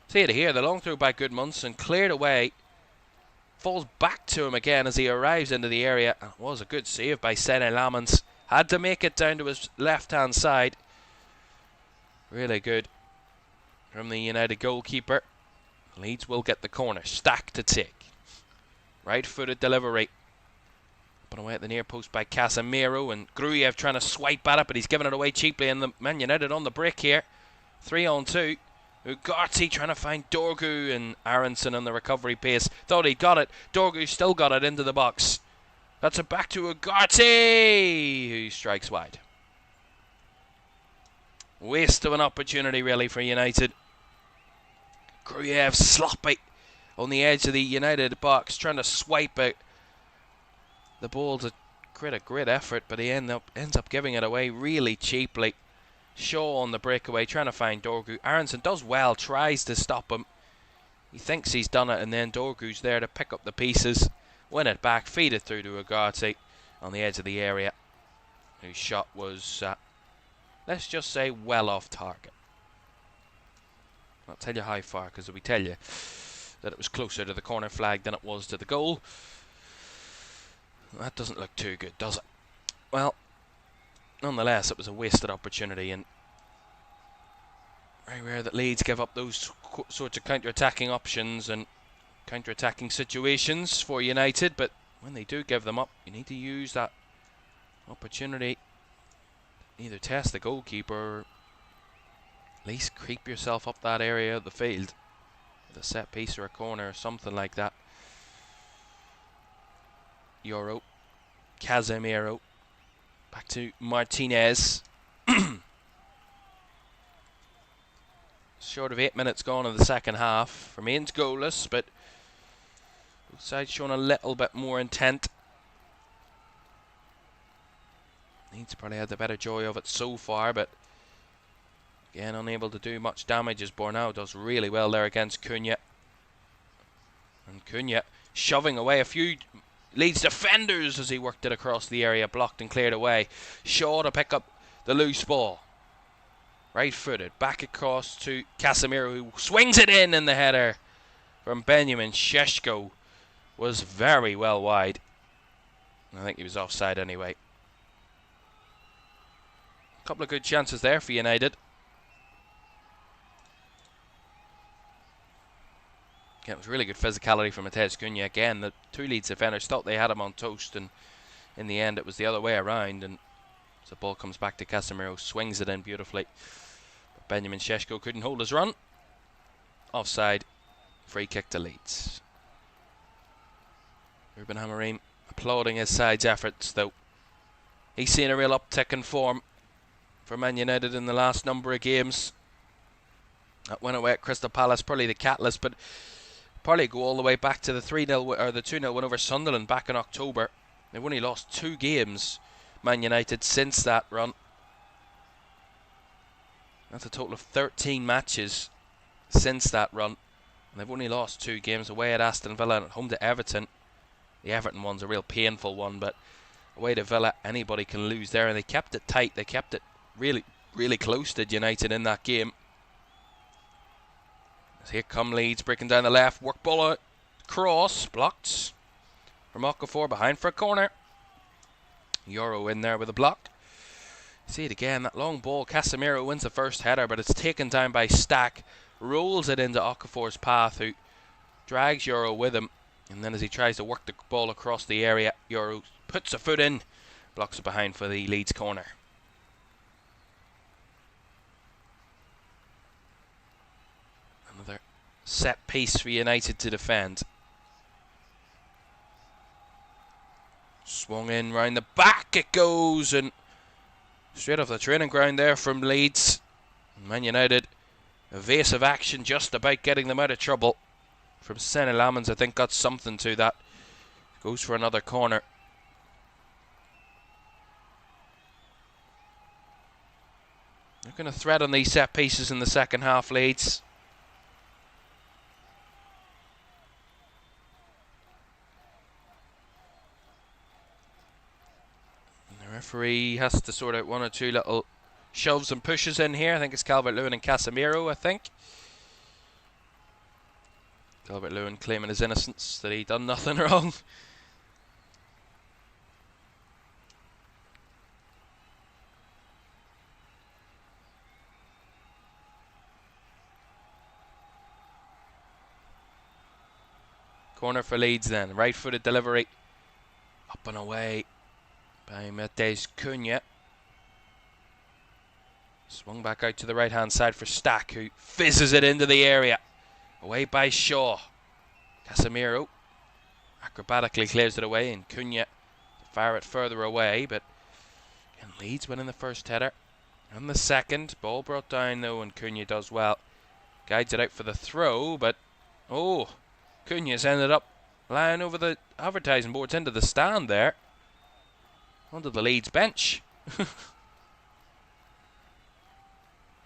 See it here, the long throw by Gudmundsson, cleared away, falls back to him again as he arrives into the area. It was a good save by Sene Lamans. Had to make it down to his left-hand side. Really good from the United goalkeeper. Leeds will get the corner. Stack to take. Right-footed delivery. Up and away at the near post by Casemiro, and Gruyev trying to swipe at it, but he's given it away cheaply, and the Man United on the break here. 3-on-2. Ugarte trying to find Dorgu, and Aronson on the recovery pace. Thought he'd got it. Dorgu still got it into the box. That's it back to Ugarte, who strikes wide. Waste of an opportunity, really, for United. Gruyev sloppy on the edge of the United box, trying to swipe out the ball to create a great effort, but he ends up giving it away really cheaply. Shaw on the breakaway, trying to find Dorgu. Aronson does well, tries to stop him. He thinks he's done it, and then Dorgu's there to pick up the pieces, win it back, feed it through to Ugarte on the edge of the area, whose shot was, let's just say, well off target. I'll tell you how far, because we tell you that it was closer to the corner flag than it was to the goal. That doesn't look too good, does it? Well, nonetheless, it was a wasted opportunity, and very rare that Leeds give up those sorts of counter-attacking options and counter-attacking situations for United, but when they do give them up, you need to use that opportunity. Either test the goalkeeper, or at least creep yourself up that area of the field with a set piece or a corner or something like that. Euro Casemiro. Back to Martinez. Short of 8 minutes gone in the second half. Remains goalless, but both sides showing a little bit more intent. Leeds probably had the better joy of it so far, but again, unable to do much damage as Bornau does really well there against Cunha. And Cunha shoving away a few Leeds defenders as he worked it across the area, blocked and cleared away. Shaw to pick up the loose ball. Right-footed, back across to Casemiro, who swings it in, and the header from Benjamin Šeško was very well wide. I think he was offside anyway. A couple of good chances there for United. Yeah, it was really good physicality from Matheus Cunha. Again, the two Leeds defenders thought they had him on toast, and in the end it was the other way around. And as the ball comes back to Casemiro, swings it in beautifully. But Benjamin Šeško couldn't hold his run. Offside, free kick to Leeds. Ruben Amorim applauding his side's efforts, though. He's seen a real uptick in form for Man United in the last number of games. That went away at Crystal Palace, probably the catalyst, but probably go all the way back to the 3-0 or the 2-0 win over Sunderland back in October. They've only lost 2 games, Man United, since that run. That's a total of 13 matches since that run. And they've only lost 2 games, away at Aston Villa and at home to Everton. The Everton one's a real painful one, but away to Villa, anybody can lose there. And they kept it tight. They kept it really, really close to United in that game. As here come Leeds, breaking down the left. Work ball out. Cross. Blocked from Okafor, behind for a corner. Euro in there with a block. See it again, that long ball. Casemiro wins the first header, but it's taken down by Stack. Rolls it into Okafor's path, who drags Euro with him. And then as he tries to work the ball across the area, Euro puts a foot in. Blocks it behind for the Leeds corner. Another set piece for United to defend. Swung in round the back it goes, and straight off the training ground there from Leeds. Man United, evasive action, just about getting them out of trouble. From Senna Lamans, I think, got something to that. Goes for another corner. They're going to thread on these set pieces in the second half, Leeds. The referee has to sort out 1 or 2 little shoves and pushes in here. I think it's Calvert-Lewin and Casemiro, I think. Calvert-Lewin claiming his innocence, that he done nothing wrong. Corner for Leeds then. Right-footed delivery. Up and away by Matheus Cunha. Swung back out to the right-hand side for Stack, who fizzes it into the area. Away by Shaw. Casemiro acrobatically clears it away, and Cunha to fire it further away, but again, Leeds winning the first header. And the second. Ball brought down though, and Cunha does well. Guides it out for the throw, but oh, Cunha's ended up lying over the advertising boards into the stand there. Onto the Leeds bench.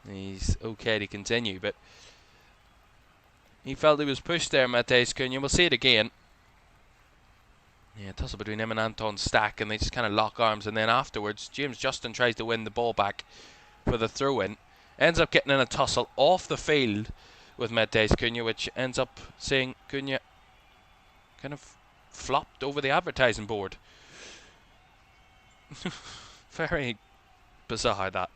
He's okay to continue, but he felt he was pushed there, Matheus Cunha. We'll see it again. Yeah, tussle between him and Anton Stack, and they just kind of lock arms, and then afterwards James Justin tries to win the ball back for the throw-in. Ends up getting in a tussle off the field with Matheus Cunha, which ends up seeing Cunha kind of flopped over the advertising board. Very bizarre, that.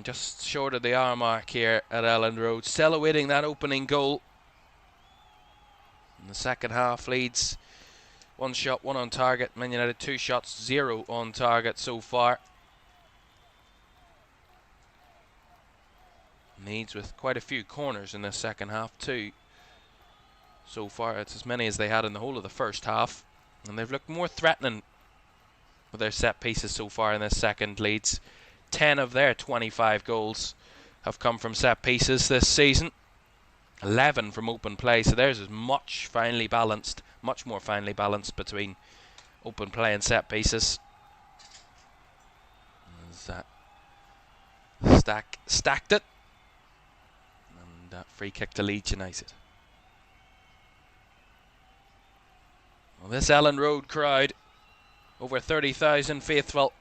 Just short of the hour mark here at Elland Road. Still awaiting that opening goal. In the second half, Leeds 1 shot, 1 on target. Man United 2 shots, 0 on target so far. Leeds with quite a few corners in the second half too. so far. It's as many as they had in the whole of the first half. And they've looked more threatening with their set pieces so far in this second. Leeds, 10 of their 25 goals have come from set pieces this season. 11 from open play, so theirs is much more finely balanced between open play and set pieces. As that stacked it, and that free kick to Leeds United. Well, this Elland Road crowd, over 30,000 faithful,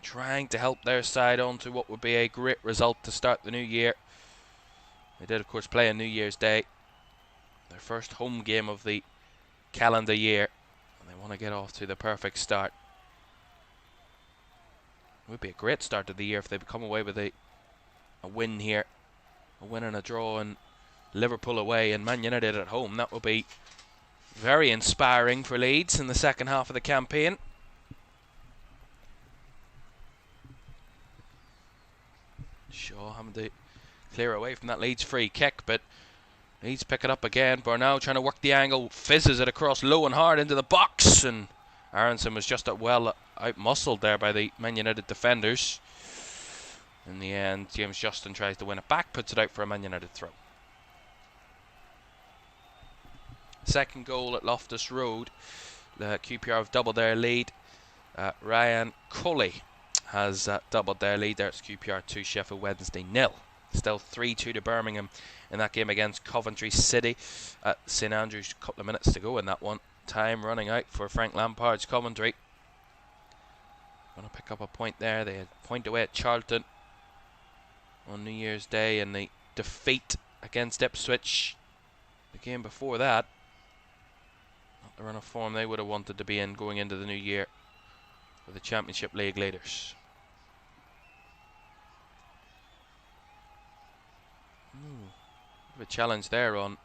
trying to help their side on to what would be a great result to start the new year. They did, of course, play on New Year's Day, their first home game of the calendar year, and they want to get off to the perfect start. It would be a great start to the year if they come away with a win here, a win and a draw, and Liverpool away and Man United at home. That would be very inspiring for Leeds in the second half of the campaign. Shaw having to clear away from that Leeds free kick, but Leeds pick it up again. Burnell trying to work the angle, fizzes it across low and hard into the box, and Aronson was just out-muscled there by the Man United defenders. In the end, James Justin tries to win it back, puts it out for a Man United throw. Second goal at Loftus Road. The QPR have doubled their lead. Ryan Colley has doubled their lead. There it's QPR 2, Sheffield Wednesday 0. Still 3-2 to Birmingham in that game against Coventry City at St Andrews. A couple of minutes to go in that one. Time running out for Frank Lampard's Coventry. Going to pick up a point there. They had a point away at Charlton on New Year's Day in the defeat against Ipswich. The game before that, not the run of form they would have wanted to be in going into the new year for the Championship League leaders. Bit of a challenge there on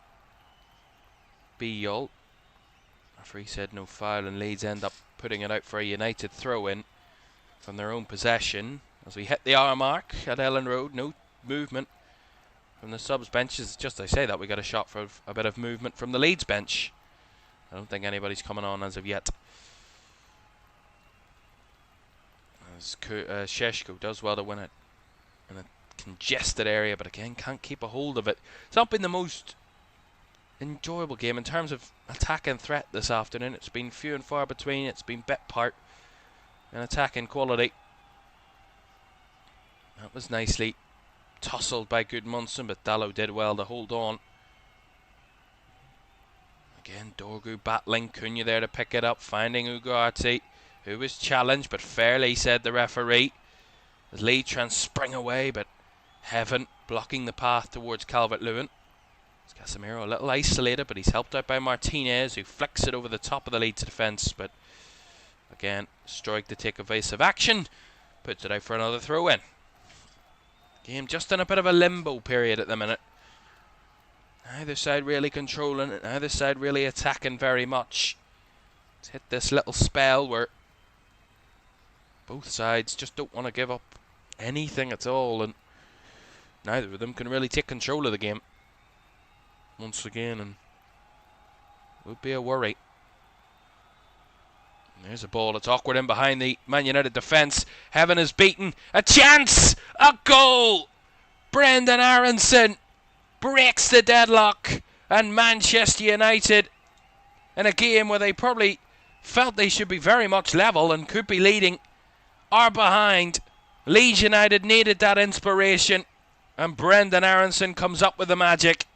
Biyol. Referee said no foul, and Leeds end up putting it out for a United throw-in from their own possession. As we hit the hour mark at Elland Road, no movement from the subs benches. Just I say that, we got a shot for a bit of movement from the Leeds bench. I don't think anybody's coming on as of yet. As Sheshko does well to win it in a congested area, but again can't keep a hold of it. It's not been the most enjoyable game in terms of attack and threat this afternoon. It's been few and far between. It's been bit part in attack and quality. That was nicely tussled by Gudmundsson, but Dallow did well to hold on. Again, Dorgu battling, Cunha there to pick it up, finding Ugarte, who was challenged, but fairly, said the referee. As Leeds try and spring away, but Heaven blocking the path towards Calvert-Lewin. Casemiro a little isolated, but he's helped out by Martinez, who flicks it over the top of the Leeds defence, but again, Stroik to take evasive action, puts it out for another throw-in. Game just in a bit of a limbo period at the minute. Neither side really controlling it, neither side really attacking very much. It's hit this little spell where both sides just don't want to give up anything at all, and neither of them can really take control of the game once again, and would be a worry. And there's a ball, it's awkward in behind the Man United defence. Heaven is beaten, a chance, a goal! Brendan Aronson breaks the deadlock, and Manchester United, in a game where they probably felt they should be very much level and could be leading, are behind. Leeds United needed that inspiration, and Brendan Aronson comes up with the magic.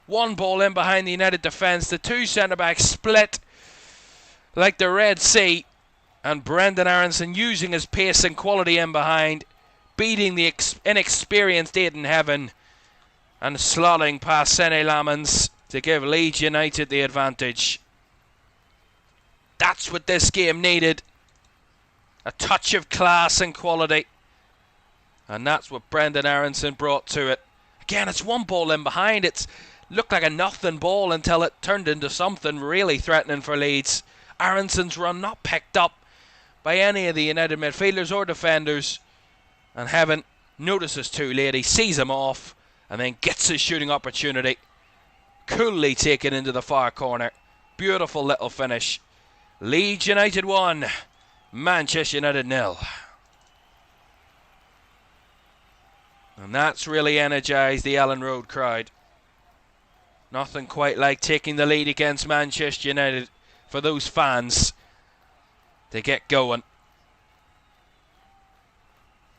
One ball in behind the United defence, the two centre-backs split like the Red Sea, and Brendan Aronson using his pace and quality in behind, beating the inexperienced Aidan Heaven and slotting past Sene Lamans to give Leeds United the advantage. That's what this game needed. A touch of class and quality. And that's what Brendan Aronson brought to it. Again, it's one ball in behind. It's looked like a nothing ball until it turned into something really threatening for Leeds. Aronson's run not picked up by any of the United midfielders or defenders. And Heaven notices too late. He sees him off and then gets his shooting opportunity. coolly taken into the far corner. Beautiful little finish. Leeds United 1, Manchester United 0. And that's really energised the Elland Road crowd. Nothing quite like taking the lead against Manchester United for those fans to get going.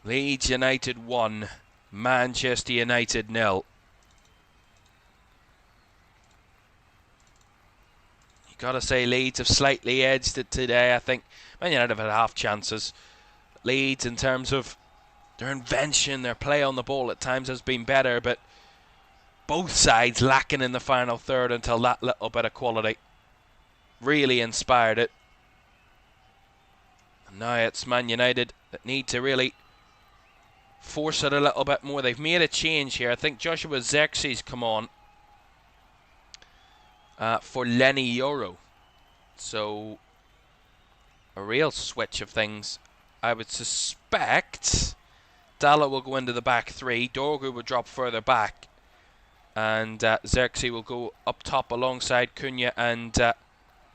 Leeds United 1, Manchester United 0. You've got to say Leeds have slightly edged it today. I think Man United have had half chances. Leeds, in terms of their invention, their play on the ball at times has been better, but both sides lacking in the final third until that little bit of quality really inspired it. And now it's Man United that need to really force it a little bit more. They've made a change here. I think Joshua Xerxes come on for Lenny Yoro. So a real switch of things. I would suspect Dalla will go into the back three. Dorgu will drop further back. And Xerxes will go up top alongside Cunha and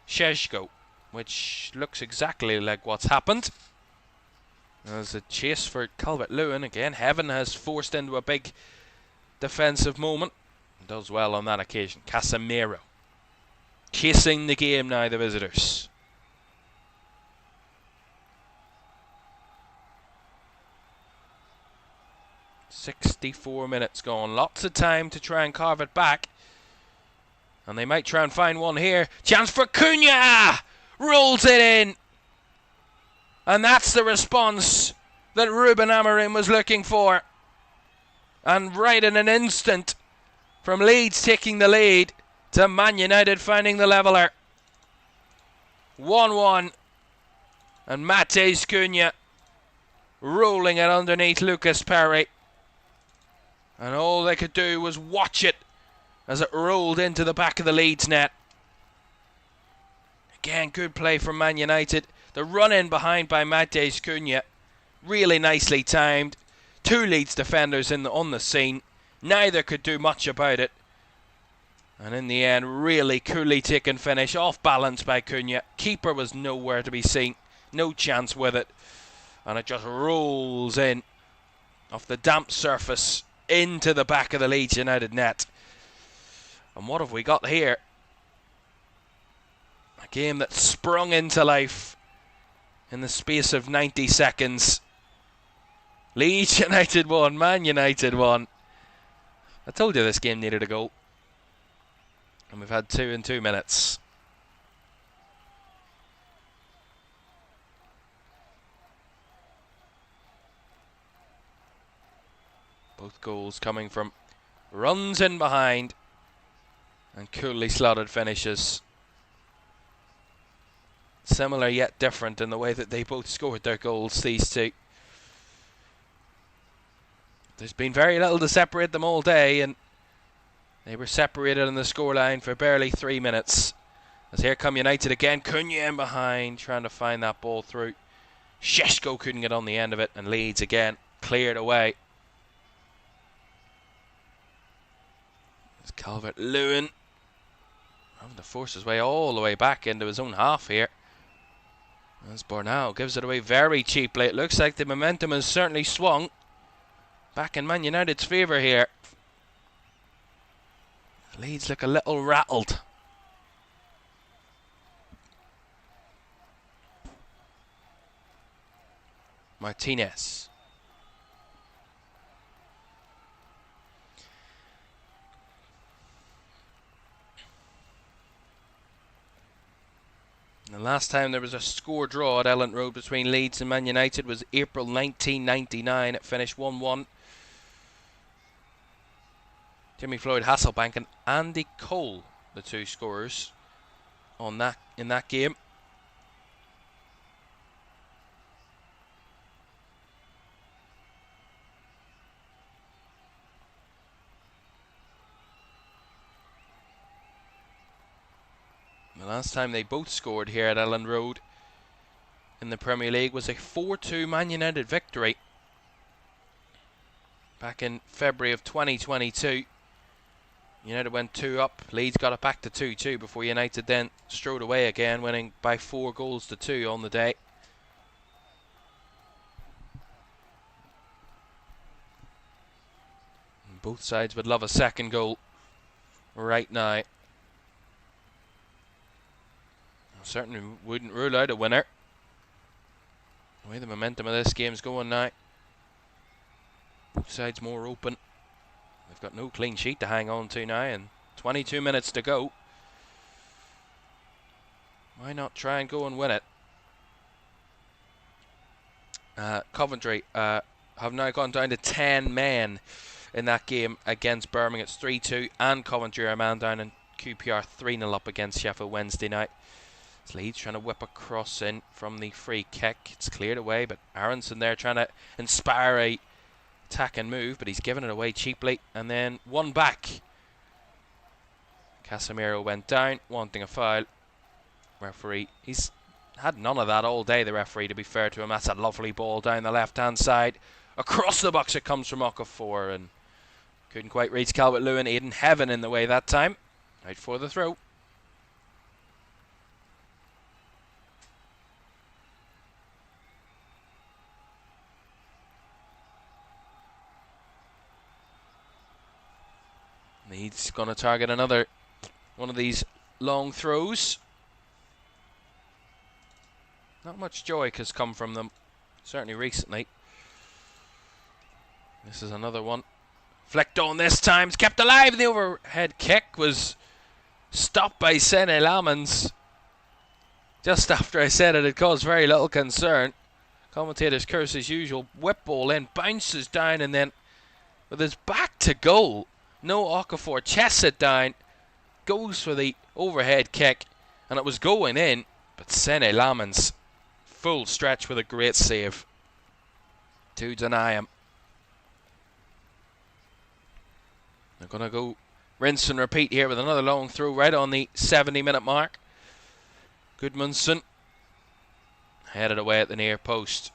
Sheshko, which looks exactly like what's happened. There's a chase for Calvert-Lewin. Again, Heaven has forced into a big defensive moment. Does well on that occasion. Casemiro chasing the game now, the visitors. "64 minutes gone. Lots of time to try and carve it back. And they might try and find one here. Chance for Cunha! Rolls it in. And that's the response that Ruben Amorim was looking for. And right in an instant, from Leeds taking the lead to Man United finding the leveller. 1-1. And Matheus Cunha rolling it underneath Lucas Perry. And all they could do was watch it as it rolled into the back of the Leeds net. Again, good play from Man United. The run in behind by Matheus Cunha, really nicely timed. Two Leeds defenders on the scene. Neither could do much about it. And in the end, really coolly taken finish. Off balance by Cunha. Keeper was nowhere to be seen. No chance with it. And it just rolls in off the damp surface into the back of the Leeds United net. And what have we got here? A game that sprung into life in the space of 90 seconds. Leeds United 1, Man United 1. I told you this game needed a goal. And we've had 2 in 2 minutes. Both goals coming from runs in behind and coolly slotted finishes. Similar yet different in the way that they both scored their goals, these two. There's been very little to separate them all day, and they were separated on the scoreline for barely 3 minutes. As here come United again, Cunha in behind, trying to find that ball through. Sheshko couldn't get on the end of it, and Leeds again cleared away. There's Calvert-Lewin having to force his way all the way back into his own half here. As Bornau gives it away very cheaply. It looks like the momentum has certainly swung back in Man United's favour here. Leeds look a little rattled. Martinez. The last time there was a score draw at Elland Road between Leeds and Man United was April 1999. It finished 1-1. Jimmy Floyd Hasselbank and Andy Cole, the two scorers in that game. The last time they both scored here at Elland Road in the Premier League was a 4-2 Man United victory back in February of 2022. United went 2 up. Leeds got it back to 2-2 before United then strode away again, winning by 4 goals to 2 on the day. And both sides would love a second goal right now. Certainly wouldn't rule out a winner. The way the momentum of this game's going now. Both sides more open. They've got no clean sheet to hang on to now, and 22 minutes to go. Why not try and go and win it? Coventry have now gone down to 10 men in that game against Birmingham. It's 3-2, and Coventry are a man down, and QPR 3-0 up against Sheffield Wednesday night. It's Leeds trying to whip a cross in from the free kick. It's cleared away, but Aronson there trying to inspire a attack and move, but he's given it away cheaply, and then one back. Casemiro went down, wanting a foul. Referee, he's had none of that all day, the referee, to be fair to him. That's a lovely ball down the left-hand side. Across the box it comes from Okafor, and couldn't quite reach Calvert-Lewin. Aidan Heaven in the way that time. Out for the throw. He's going to target another one of these long throws. Not much joy has come from them, certainly recently. This is another one. Flicked on this time. It's kept alive. The overhead kick was stopped by Sene Lamans. Just after I said it caused very little concern. Commentators curse as usual. Whip ball in, bounces down, and then with his back to goal, no Okafor chests it down, goes for the overhead kick, and it was going in, but Sene Lamans full stretch with a great save to deny him. They're going to go rinse and repeat here with another long throw right on the 70-minute mark. Gudmundsson headed away at the near post.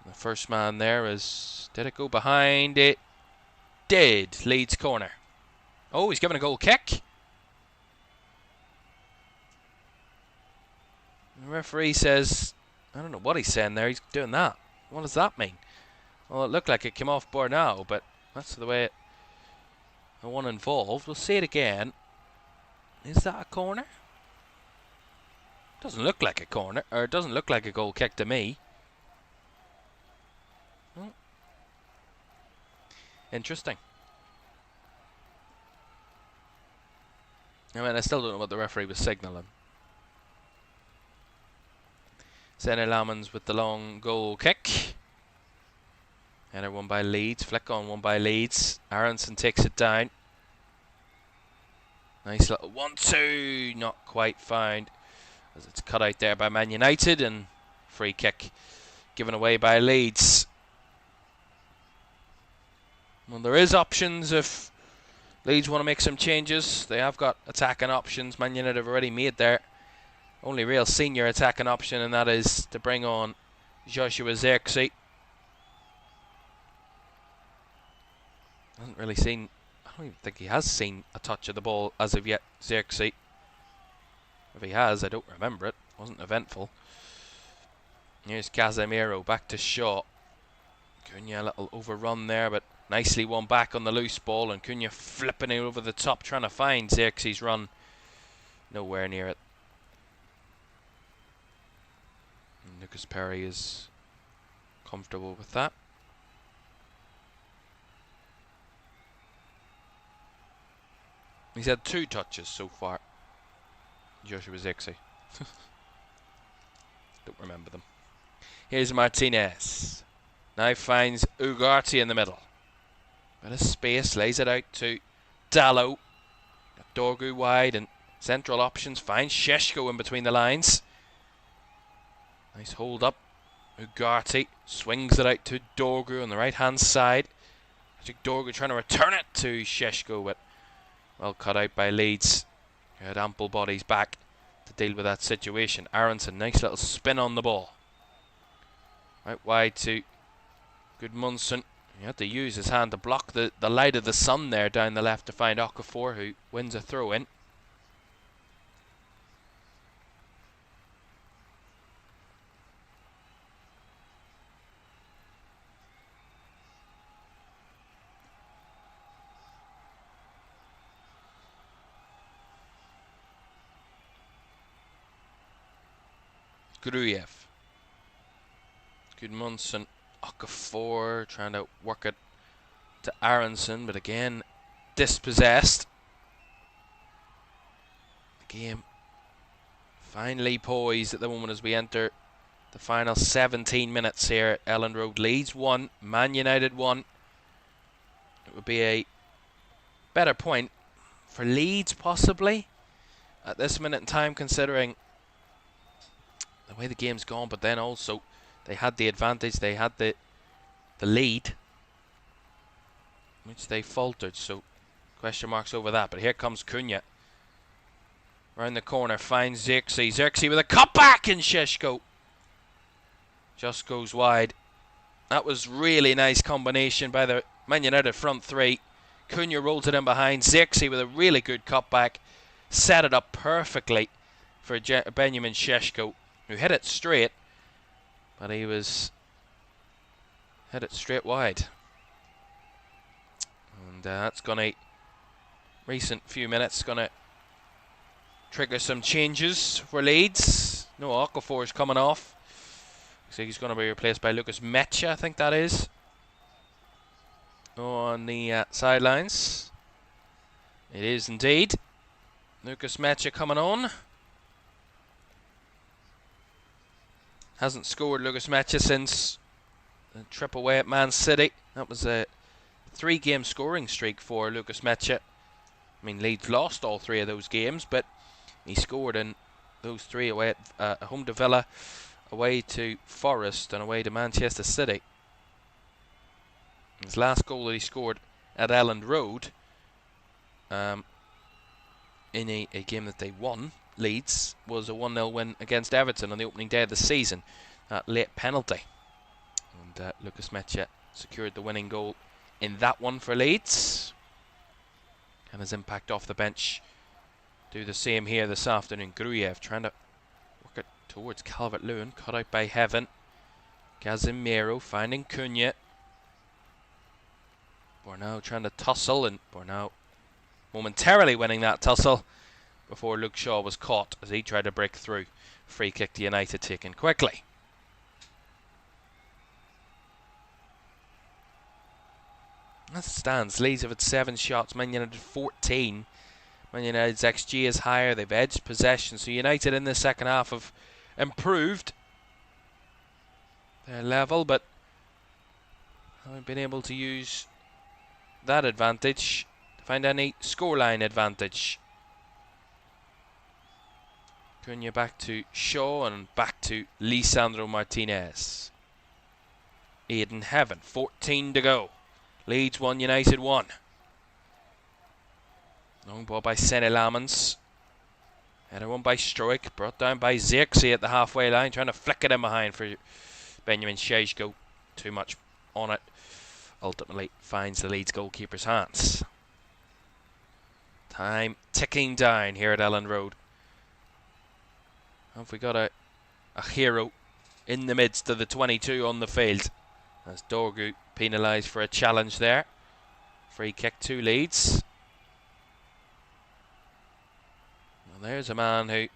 The first man there is, did it go behind? It did. Leeds corner. Oh, he's given a goal kick. The referee says, I don't know what he's saying there. He's doing that. What does that mean? Well, it looked like it came off Bornau, but that's the way the one involved. We'll see it again. Is that a corner? Doesn't look like a corner, or it doesn't look like a goal kick to me. Oh. Interesting. I mean, I still don't know what the referee was signalling. Sene Lamans with the long goal kick. Header won by Leeds. Flick on one by Leeds. Aronson takes it down. Nice little 1-2. Not quite found, as it's cut out there by Man United, and free kick given away by Leeds. Well, there is options if Leeds want to make some changes. They have got attacking options. Man United have already made their only real senior attacking option, and that is to bring on Joshua Zirkzee. Hasn't really seen, I don't even think he has seen a touch of the ball as of yet, Zirkzee. If he has, I don't remember it. Wasn't eventful. Here's Casemiro back to Shaw. Cunha a little overrun there, but nicely won back on the loose ball, and Cunha flipping it over the top, trying to find Zirkzee's run. Nowhere near it. And Lucas Perry is comfortable with that. He's had 2 touches so far, Joshua Zirkzee. Don't remember them. Here's Martinez. Now finds Ugarte in the middle. Bit of space, lays it out to Dallo. Got Dorgu wide and central options. Finds Šeško in between the lines. Nice hold up. Ugarte swings it out to Dorgu on the right hand side. I think Dorgu trying to return it to Šeško, but well cut out by Leeds. He had ample bodies back to deal with that situation. Aronson, nice little spin on the ball. Right wide to Gudmundsson. He had to use his hand to block the light of the sun there down the left to find Okafor, who wins a throw-in. Gruyev. Gudmundsson, Okafor trying to work it to Aronson, but again dispossessed. The game finally poised at the moment as we enter the final 17 minutes here at Elland Road. Leeds 1, Man United 1. It would be a better point for Leeds possibly at this minute in time, considering the way the game's gone, but then also they had the advantage, they had the lead, which they faltered, so question marks over that. But here comes Cunha round the corner, finds Xerxes. Xerxes with a cutback, and Sheshko just goes wide. That was really nice combination by the Man United front three. Cunha rolls it in behind. Xerxes with a really good cutback, set it up perfectly for Benjamin Sheshko, who hit it straight, but he was hit it straight wide. And that's going to, recent few minutes, going to trigger some changes for Leeds. No, Okafor is coming off. So he's going to be replaced by Lucas Mecha, I think that is, on the sidelines. It is indeed. Lucas Mecha coming on. Hasn't scored Lucas Mecha since the trip away at Man City. That was a 3-game scoring streak for Lucas Mecha. I mean, Leeds lost all 3 of those games, but he scored in those 3 away at home to Villa, away to Forest, and away to Manchester City. His last goal that he scored at Elland Road, in a game that they won, Leeds, was a 1-0 win against Everton on the opening day of the season. That late penalty. And Lucas Mecha secured the winning goal in that one for Leeds. And his impact off the bench do the same here this afternoon. Gruyev trying to work it towards Calvert-Lewin, cut out by Heaven. Casemiro finding Cunha. Bornau trying to tussle, and Bornau momentarily winning that tussle before Luke Shaw was caught as he tried to break through. Free kick to United taken quickly. As it stands, Leeds have had 7 shots, Man United 14. Man United's XG is higher, they've edged possession, so United in the second half have improved their level, but haven't been able to use that advantage to find any scoreline advantage. Cunha back to Shaw and back to Lisandro Martinez. Aidan Heaven, 14 to go. Leeds 1, United 1. Long ball by Sene Lamans. Header one by Stroik, brought down by Xerxes at the halfway line, trying to flick it in behind for Benjamin Sheshko. Too much on it. Ultimately finds the Leeds goalkeeper's hands. Time ticking down here at Elland Road. Have we got a hero in the midst of the 22 on the field? As Dorgu penalised for a challenge there. Free kick to Leeds. Well, there's a man who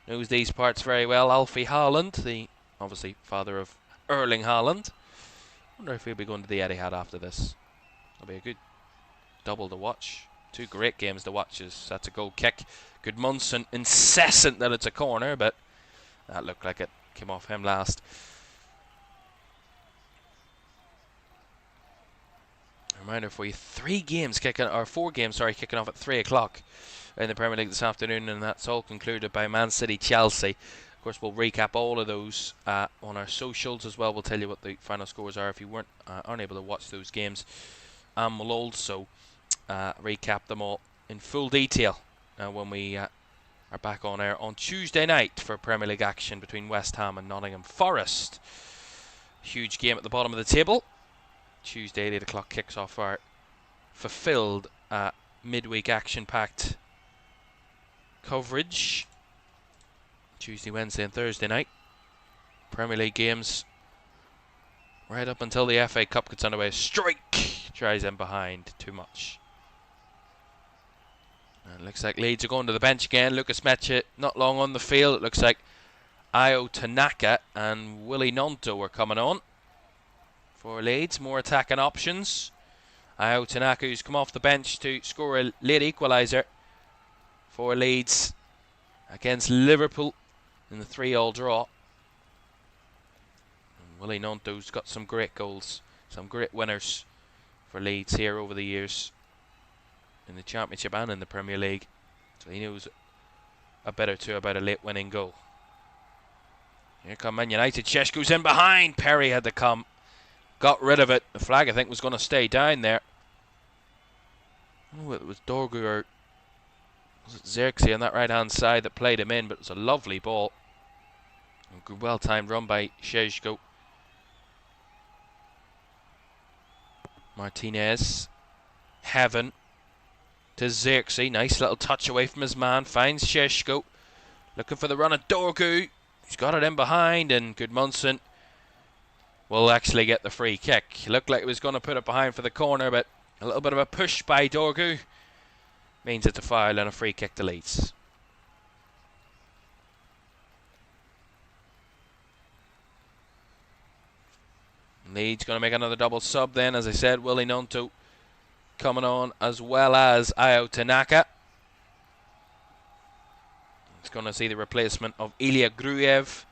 knows these parts very well, Alfie Haaland, the obviously father of Erling Haaland. Wonder if he'll be going to the Etihad after this. That'll be a good double to watch. 2 great games to watch. That's a goal kick. Gudmundsson incessant that it's a corner, but that looked like it came off him last. A reminder for you, 4 games kicking off at 3 o'clock in the Premier League this afternoon, and that's all concluded by Man City Chelsea. Of course, we'll recap all of those on our socials as well. We'll tell you what the final scores are if you aren't able to watch those games, and we'll also recap them all in full detail when we are back on air on Tuesday night for Premier League action between West Ham and Nottingham Forest. Huge game at the bottom of the table. Tuesday, 8 o'clock kicks off our fulfilled midweek action-packed coverage. Tuesday, Wednesday and Thursday night. Premier League games right up until the FA Cup gets underway. Strike! Tries in behind. Too much. And it looks like Leeds are going to the bench again. Lucas Mecha not long on the field. It looks like Ayo Tanaka and Willie Nonto are coming on for Leeds. More attacking options. Ayo Tanaka, who's come off the bench to score a late equaliser for Leeds against Liverpool in the 3-3 draw. And Willie Nonto's got some great goals, some great winners for Leeds here over the years in the Championship and in the Premier League. So he knows a bit or two about a late winning goal. Here come Man United. Šeško's in behind. Perry had to come. Got rid of it. The flag, I think, was going to stay down there. I don't know whether it was Dorgu or was it Xerxes on that right-hand side that played him in, but it was a lovely ball. A good, well-timed run by Šeško. Martinez. Heaven to Xerxes. Nice little touch away from his man. Finds Šeško. Looking for the run of Dorgu. He's got it in behind, and Gudmundsson will actually get the free kick. He looked like he was going to put it behind for the corner, but a little bit of a push by Dorgu means it's a foul and a free kick to Leeds. Leeds going to make another double sub then. As I said, Willie Nonto coming on, as well as Ayo Tanaka. It's going to see the replacement of Ilya Gruev.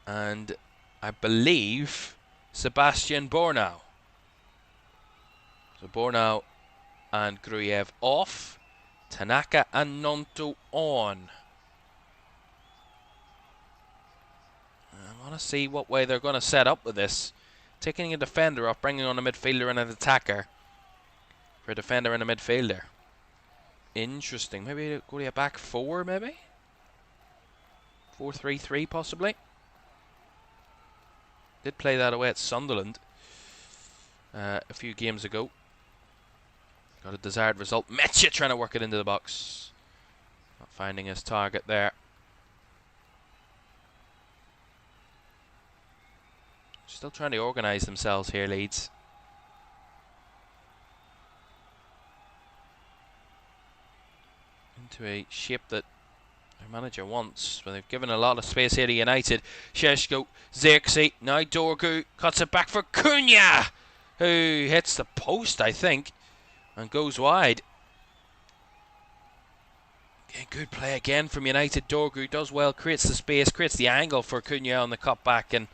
And I believe Sebastian Bornau. So Bornau and Gruev off. Tanaka and Nonto on. I want to see what way they're going to set up with this. Taking a defender off, bringing on a midfielder and an attacker. For a defender and a midfielder. Interesting. Maybe go to a back four, maybe? 4-3-3 possibly. Did play that away at Sunderland a few games ago. Got a desired result. Mecha trying to work it into the box. Not finding his target there. Still trying to organise themselves here, Leeds. Into a shape that their manager wants, but they've given a lot of space here to United. Šeško, Xerxes, now Dorgu cuts it back for Cunha, who hits the post, I think, and goes wide. Yeah, good play again from United. Dorgu does well, creates the space, creates the angle for Cunha on the cut back, and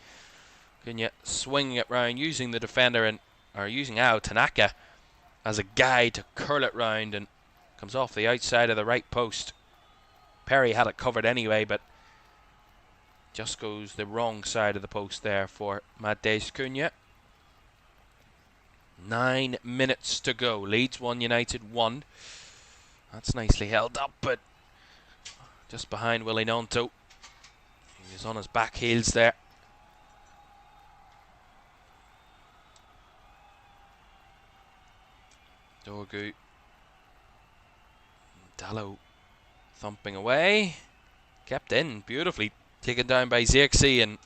Cunha swinging it round, using the defender or using Ayo Tanaka as a guide to curl it round, and comes off the outside of the right post. Perry had it covered anyway, but just goes the wrong side of the post there for Matheus Cunha. 9 minutes to go. Leeds 1, United 1. That's nicely held up, but just behind Willie Nonto. He was on his back heels there. Dorgu. Dallo thumping away. Kept in beautifully. Taken down by Xerxes, and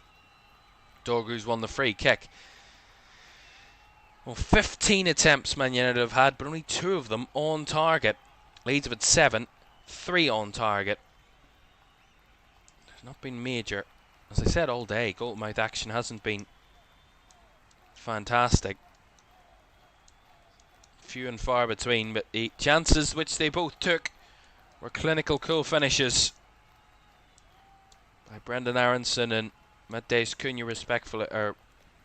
Dorgu's won the free kick. Well, 15 attempts Man United have had, but only 2 of them on target. Leeds have had 7, 3 on target. There's not been major, as I said all day, goal-to-mouth action hasn't been fantastic. Few and far between, but the chances which they both took were clinical cool finishes by Brendan Aronson and Matheus Cunha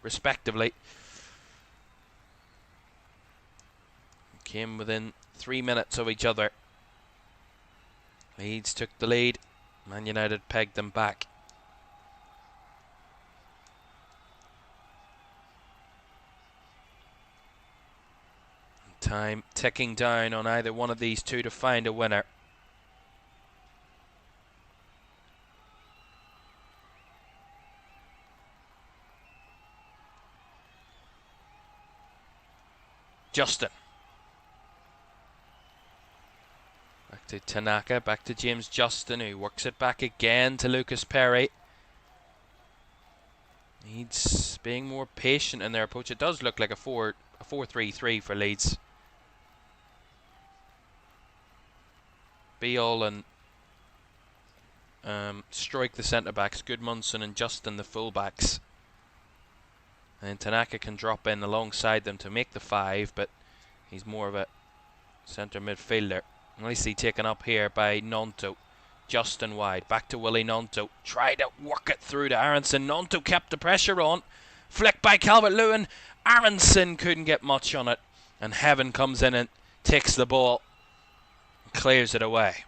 respectively. Came within 3 minutes of each other. Leeds took the lead. Man United pegged them back. Time ticking down on either one of these two to find a winner. Justin. Back to Tanaka, back to James Justin, who works it back again to Lucas Perry. Needs being more patient in their approach. It does look like a 4-3-3 for Leeds. Beal and Strike the centre-backs, Gudmundsson and Justin the full-backs. And Tanaka can drop in alongside them to make the 5, but he's more of a centre midfielder. Nicely taken up here by Nonto. Justin wide, back to Willie Nonto. Tried to work it through to Aronson. Nonto kept the pressure on. Flicked by Calvert-Lewin. Aronson couldn't get much on it. And Heaven comes in and takes the ball. And clears it away.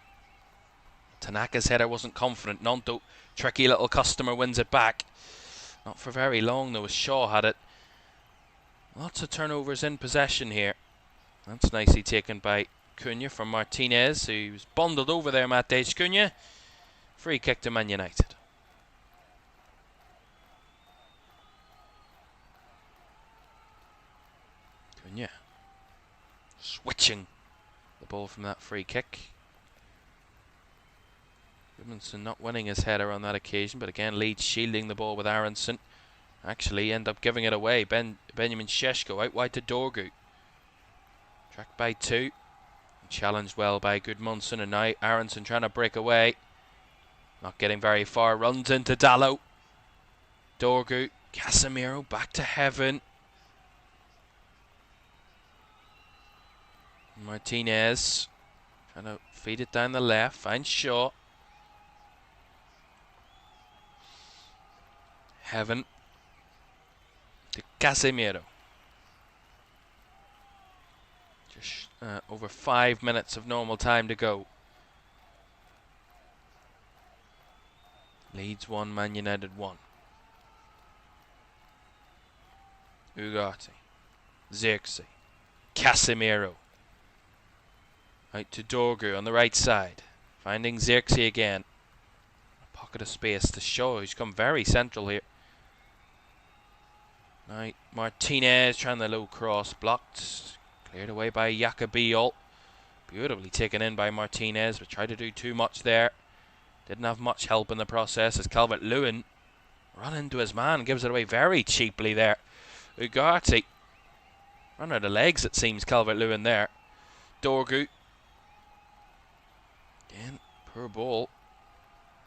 Tanaka's header wasn't confident. Nonto, tricky little customer, wins it back. Not for very long though, as Shaw had it. Lots of turnovers in possession here. That's nicely taken by Cunha from Martinez, who was bundled over there, Matej Cunha. Free kick to Man United. Cunha switching the ball from that free kick. Gudmundsson not winning his header on that occasion, but again Leeds shielding the ball with Aronson. Actually end up giving it away. Benjamin Šeško out wide to Dorgu. Tracked by 2. Challenged well by Gudmundsson, and now Aronson trying to break away. Not getting very far. Runs into Dallo. Dorgu. Casemiro back to Heaven. Martinez trying to feed it down the left. Finds Shaw. Heaven to Casemiro. Just over 5 minutes of normal time to go. Leeds 1, Man United 1. Ugarte. Xerxes. Casemiro. Out to Dorgu on the right side. Finding Xerxes again. A pocket of space to Shaw, who's come very central here. Now Martinez trying the low cross, blocked, cleared away by Jacobiol. Beautifully taken in by Martinez, but tried to do too much there. Didn't have much help in the process as Calvert-Lewin run into his man, gives it away very cheaply there. Ugarte run out of legs, it seems, Calvert-Lewin there. Dorgu again, poor ball.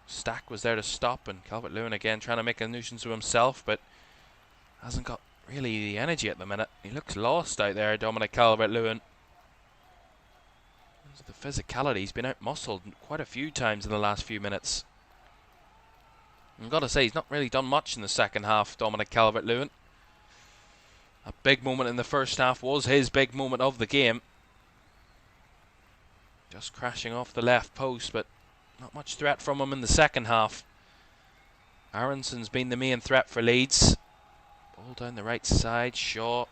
Stack was there to stop, and Calvert-Lewin again trying to make a nuisance of himself, but hasn't got really the energy at the minute. He looks lost out there, Dominic Calvert-Lewin. The physicality, he's been out-muscled quite a few times in the last few minutes. I've got to say, he's not really done much in the second half, Dominic Calvert-Lewin. A big moment in the first half was his big moment of the game. Just crashing off the left post, but not much threat from him in the second half. Aronson's been the main threat for Leeds. Ball down the right side. Shaw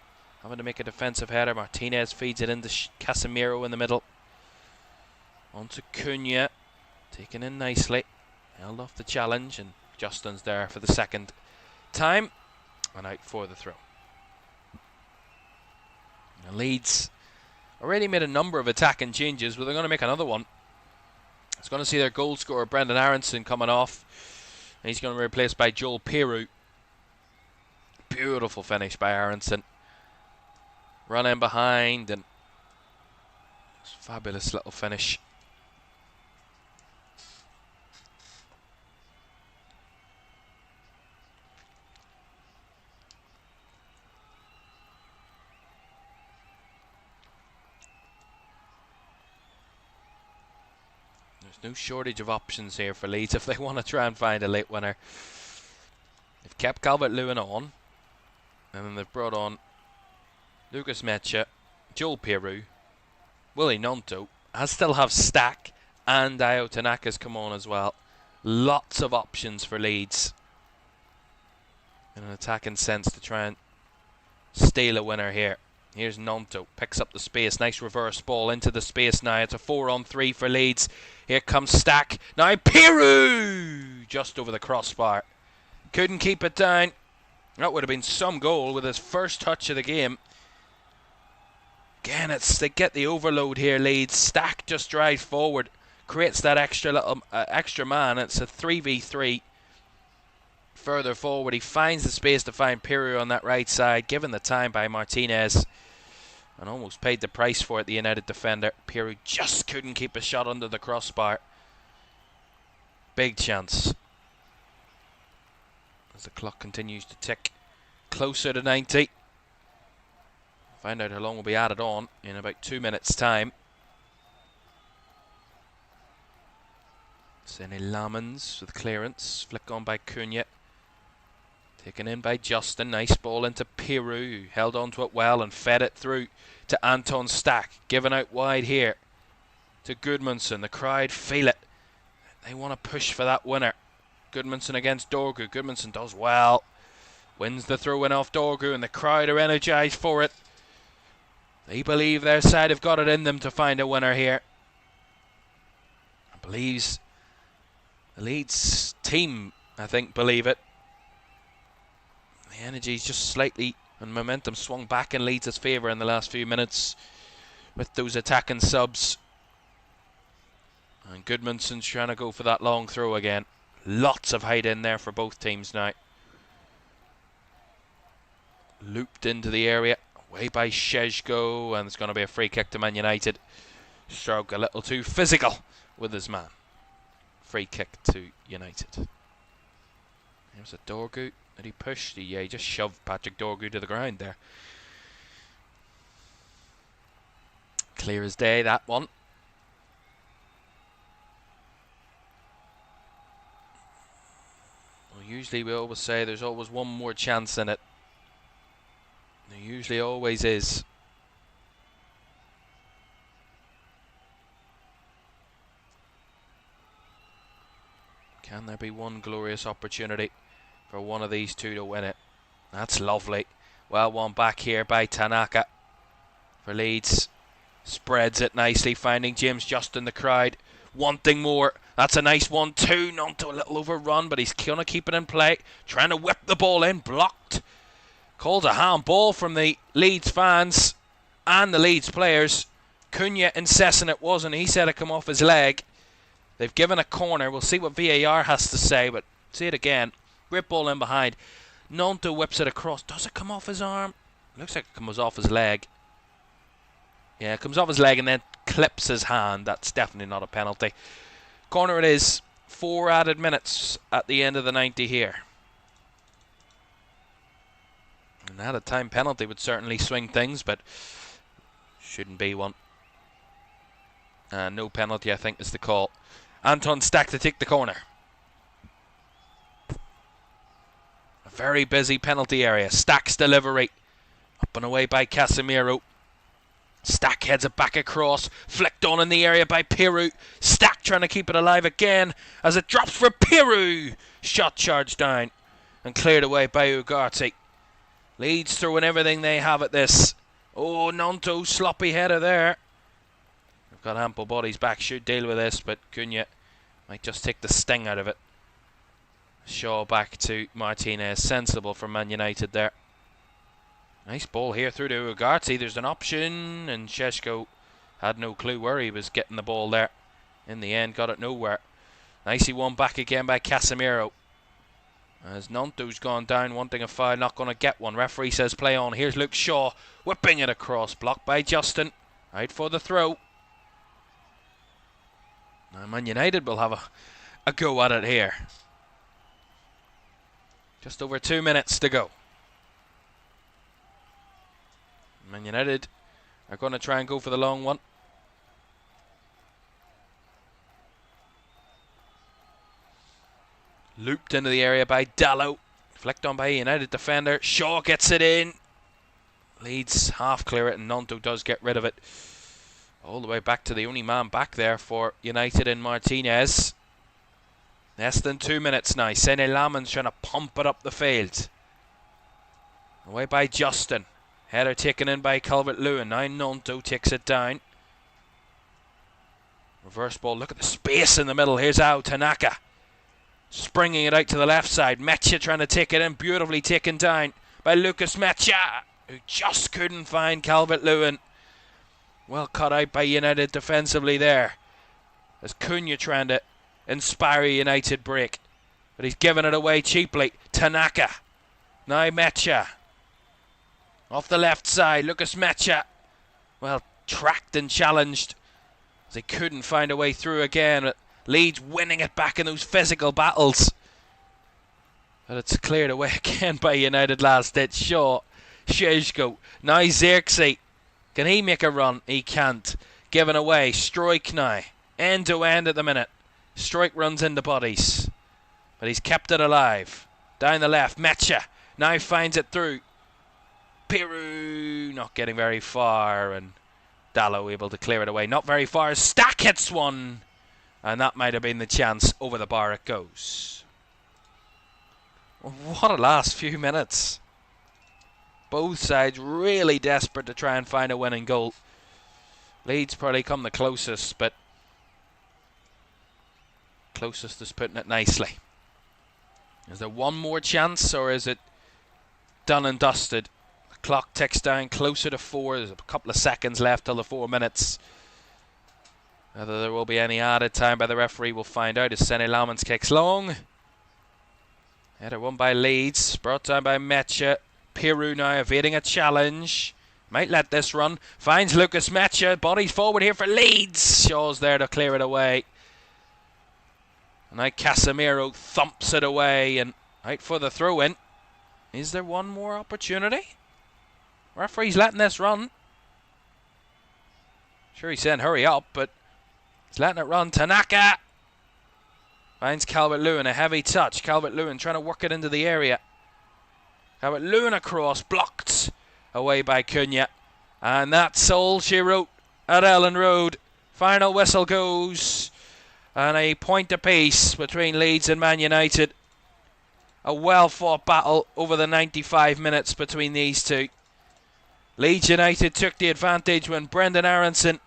having to make a defensive header. Martinez feeds it into Casemiro in the middle. On to Cunha. Taken in nicely. Held off the challenge, and Justin's there for the second time. And out for the throw. Now Leeds already made a number of attacking changes, but they're going to make another one. It's going to see their goal scorer Brendan Aronson coming off. And he's going to be replaced by Joel Peru. Beautiful finish by Aronson. Run in behind, and fabulous little finish. There's no shortage of options here for Leeds if they want to try and find a late winner. They've kept Calvert-Lewin on, and then they've brought on Lucas Mecha, Joel Peru, Willie Nonto. I still have Stack and Ayo Tanaka's come on as well. Lots of options for Leeds in an attacking sense to try and steal a winner here. Here's Nonto, picks up the space, nice reverse ball into the space now. It's a 4-on-3 for Leeds. Here comes Stack. Now Peru! Just over the crossbar. Couldn't keep it down. That would have been some goal with his first touch of the game. Again, they get the overload here, Leeds. Stack just drives forward, creates that extra man. It's a 3v3. Further forward, he finds the space to find Piru on that right side, given the time by Martinez, and almost paid the price for it, the United defender. Piru just couldn't keep a shot under the crossbar. Big chance. As the clock continues to tick closer to 90. Find out how long will be added on in about 2 minutes' time. Sene Lamans with clearance. Flick on by Cunha. Taken in by Justin. Nice ball into Piru. Held on to it well and fed it through to Anton Stack. Given out wide here to Gudmundsson. The crowd feel it. They want to push for that winner. Gudmundsson against Dorgu. Gudmundsson does well. Wins the throw in off Dorgu, and the crowd are energised for it. They believe their side have got it in them to find a winner here. Believes the Leeds team, I think, believe it. The energy's just slightly, and momentum swung back in Leeds' favour in the last few minutes with those attacking subs. And Gudmundsson's trying to go for that long throw again. Lots of height in there for both teams now. Looped into the area. Away by Šeško, and it's going to be a free kick to Man United. Stroke a little too physical with his man. Free kick to United. There's a Dorgu. Did he push? Yeah, he just shoved Patrick Dorgu to the ground there. Clear as day, that one. Well, usually we always say there's always one more chance in it. There usually always is. Can there be one glorious opportunity for one of these two to win it? That's lovely. Well won back here by Tanaka for Leeds. Spreads it nicely, finding James Justin, the crowd wanting more. That's a nice 1-2. Nonto a little overrun, but he's going to keep it in play. Trying to whip the ball in. Blocked. Called a handball from the Leeds fans and the Leeds players. Cunha incessant it was, and he said it come off his leg. They've given a corner. We'll see what VAR has to say, but see it again. Great ball in behind. Nonto whips it across. Does it come off his arm? Looks like it comes off his leg. Yeah, it comes off his leg and then clips his hand. That's definitely not a penalty. Corner it is. 4 added minutes at the end of the 90 here. An added time penalty would certainly swing things, but shouldn't be one. No penalty, I think, is the call. Anton Stack to take the corner. A very busy penalty area. Stack's delivery. Up and away by Casemiro. Stack heads it back across. Flicked on in the area by Piru. Stack trying to keep it alive again as it drops for Piru. Shot charged down and cleared away by Ugarte. Leeds throwing everything they have at this. Oh, Nonto, sloppy header there. They've got ample bodies back, should deal with this, but Cunha might just take the sting out of it. Shaw back to Martinez. Sensible for Man United there. Nice ball here through to Ugarte. There's an option, and Šeško had no clue where he was getting the ball there. In the end, got it nowhere. Nicely won back again by Casemiro. As Nonto's gone down, wanting a foul, not going to get one. Referee says play on. Here's Luke Shaw, whipping it across. Blocked by Justin. Out for the throw. Now Man United will have a go at it here. Just over 2 minutes to go. Man United are going to try and go for the long one. Looped into the area by Dallow. Flicked on by a United defender. Shaw gets it in. Leeds half clear it, and Nonto does get rid of it. All the way back to the only man back there for United in Martinez. Less than 2 minutes now. Sene Laman's trying to pump it up the field. Away by Justin. Header taken in by Calvert-Lewin. Now Nonto takes it down. Reverse ball. Look at the space in the middle. Here's Ao Tanaka. Springing it out to the left side. Mecha trying to take it in. Beautifully taken down by Lucas Mecha, who just couldn't find Calvert-Lewin. Well cut out by United defensively there. As Cunha trying to inspire a United break. But he's given it away cheaply. Tanaka. Now Mecha. Off the left side, Lucas Mecha. Well, tracked and challenged. As he couldn't find a way through again. Leeds winning it back in those physical battles. But it's cleared away again by United last ditch. Shaw. Sheshko. Now Xerxes. Can he make a run? He can't. Given away. Strike now. End to end at the minute. Strike runs into bodies. But he's kept it alive. Down the left. Mecha. Now finds it through. Peru not getting very far. And Dallo able to clear it away. Not very far. Stack hits one. And that might have been the chance. Over the bar it goes. What a last few minutes. Both sides really desperate to try and find a winning goal. Leeds probably come the closest, but closest is putting it nicely. Is there one more chance, or is it done and dusted? The clock ticks down closer to 4. There's a couple of seconds left till the 4 minutes. Whether there will be any added time by the referee, we'll find out as Senny Lamans kicks long. Header won by Leeds, brought down by Mecha. Peru now evading a challenge. Might let this run. Finds Lucas Mecha. Bodies forward here for Leeds. Shaw's there to clear it away. And now Casemiro thumps it away and out for the throw in. Is there one more opportunity? Referee's letting this run. Sure, he's saying hurry up, but he's letting it run. Tanaka finds Calvert-Lewin, a heavy touch. Calvert-Lewin trying to work it into the area. Calvert-Lewin across, blocked away by Cunha. And that's all she wrote at Elland Road. Final whistle goes. And a point apiece between Leeds and Man United. A well-fought battle over the 95 minutes between these two. Leeds United took the advantage when Brendan Aronson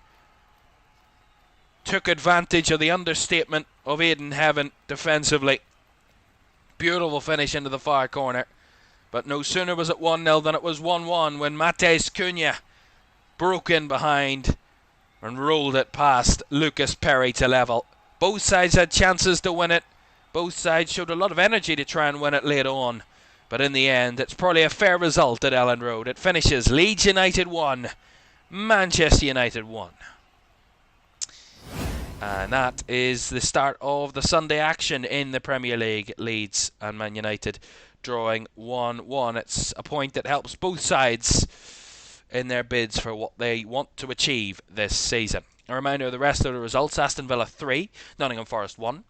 took advantage of the understatement of Aidan Heaven defensively. Beautiful finish into the far corner. But no sooner was it 1-0 than it was 1-1 when Matheus Cunha broke in behind and rolled it past Lucas Perry to level. Both sides had chances to win it. Both sides showed a lot of energy to try and win it late on. But in the end, it's probably a fair result at Elland Road. It finishes Leeds United 1, Manchester United 1. And that is the start of the Sunday action in the Premier League. Leeds and Man United drawing 1-1. It's a point that helps both sides in their bids for what they want to achieve this season. A reminder of the rest of the results. Aston Villa 3, Nottingham Forest 1.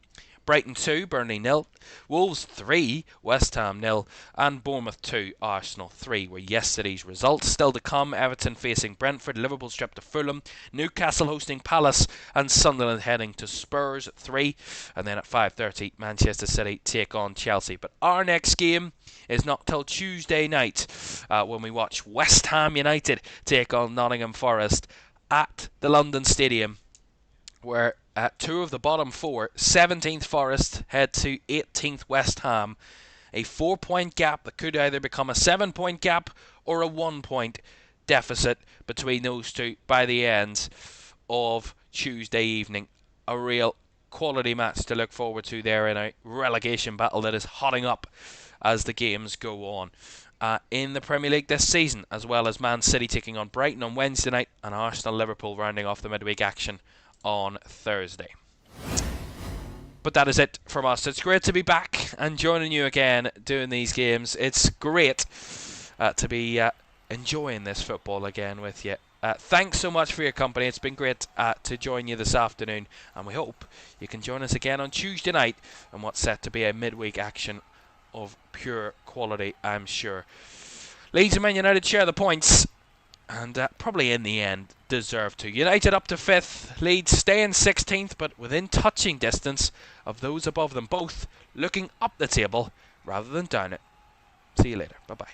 Brighton 2, Burnley 0, Wolves 3, West Ham 0, and Bournemouth 2, Arsenal 3 were yesterday's results. Still to come, Everton facing Brentford, Liverpool stripped to Fulham, Newcastle hosting Palace, and Sunderland heading to Spurs at 3. And then at 5:30, Manchester City take on Chelsea. But our next game is not till Tuesday night when we watch West Ham United take on Nottingham Forest at the London Stadium, where at 2 of the bottom 4, 17th Forest head to 18th West Ham. A 4-point gap that could either become a 7-point gap or a 1-point deficit between those two by the end of Tuesday evening. A real quality match to look forward to there in a relegation battle that is hotting up as the games go on. In the Premier League this season, as well as Man City taking on Brighton on Wednesday night and Arsenal-Liverpool rounding off the midweek action on Thursday. But that is it from us. It's great to be back and joining you again doing these games. It's great to be enjoying this football again with you. Thanks so much for your company. It's been great to join you this afternoon, and we hope you can join us again on Tuesday night and what's set to be a midweek action of pure quality, I'm sure. Leeds and Man United share the points, and probably in the end deserve to. United up to 5th, Leeds stay in 16th, but within touching distance of those above them, both looking up the table rather than down it. See you later. Bye-bye.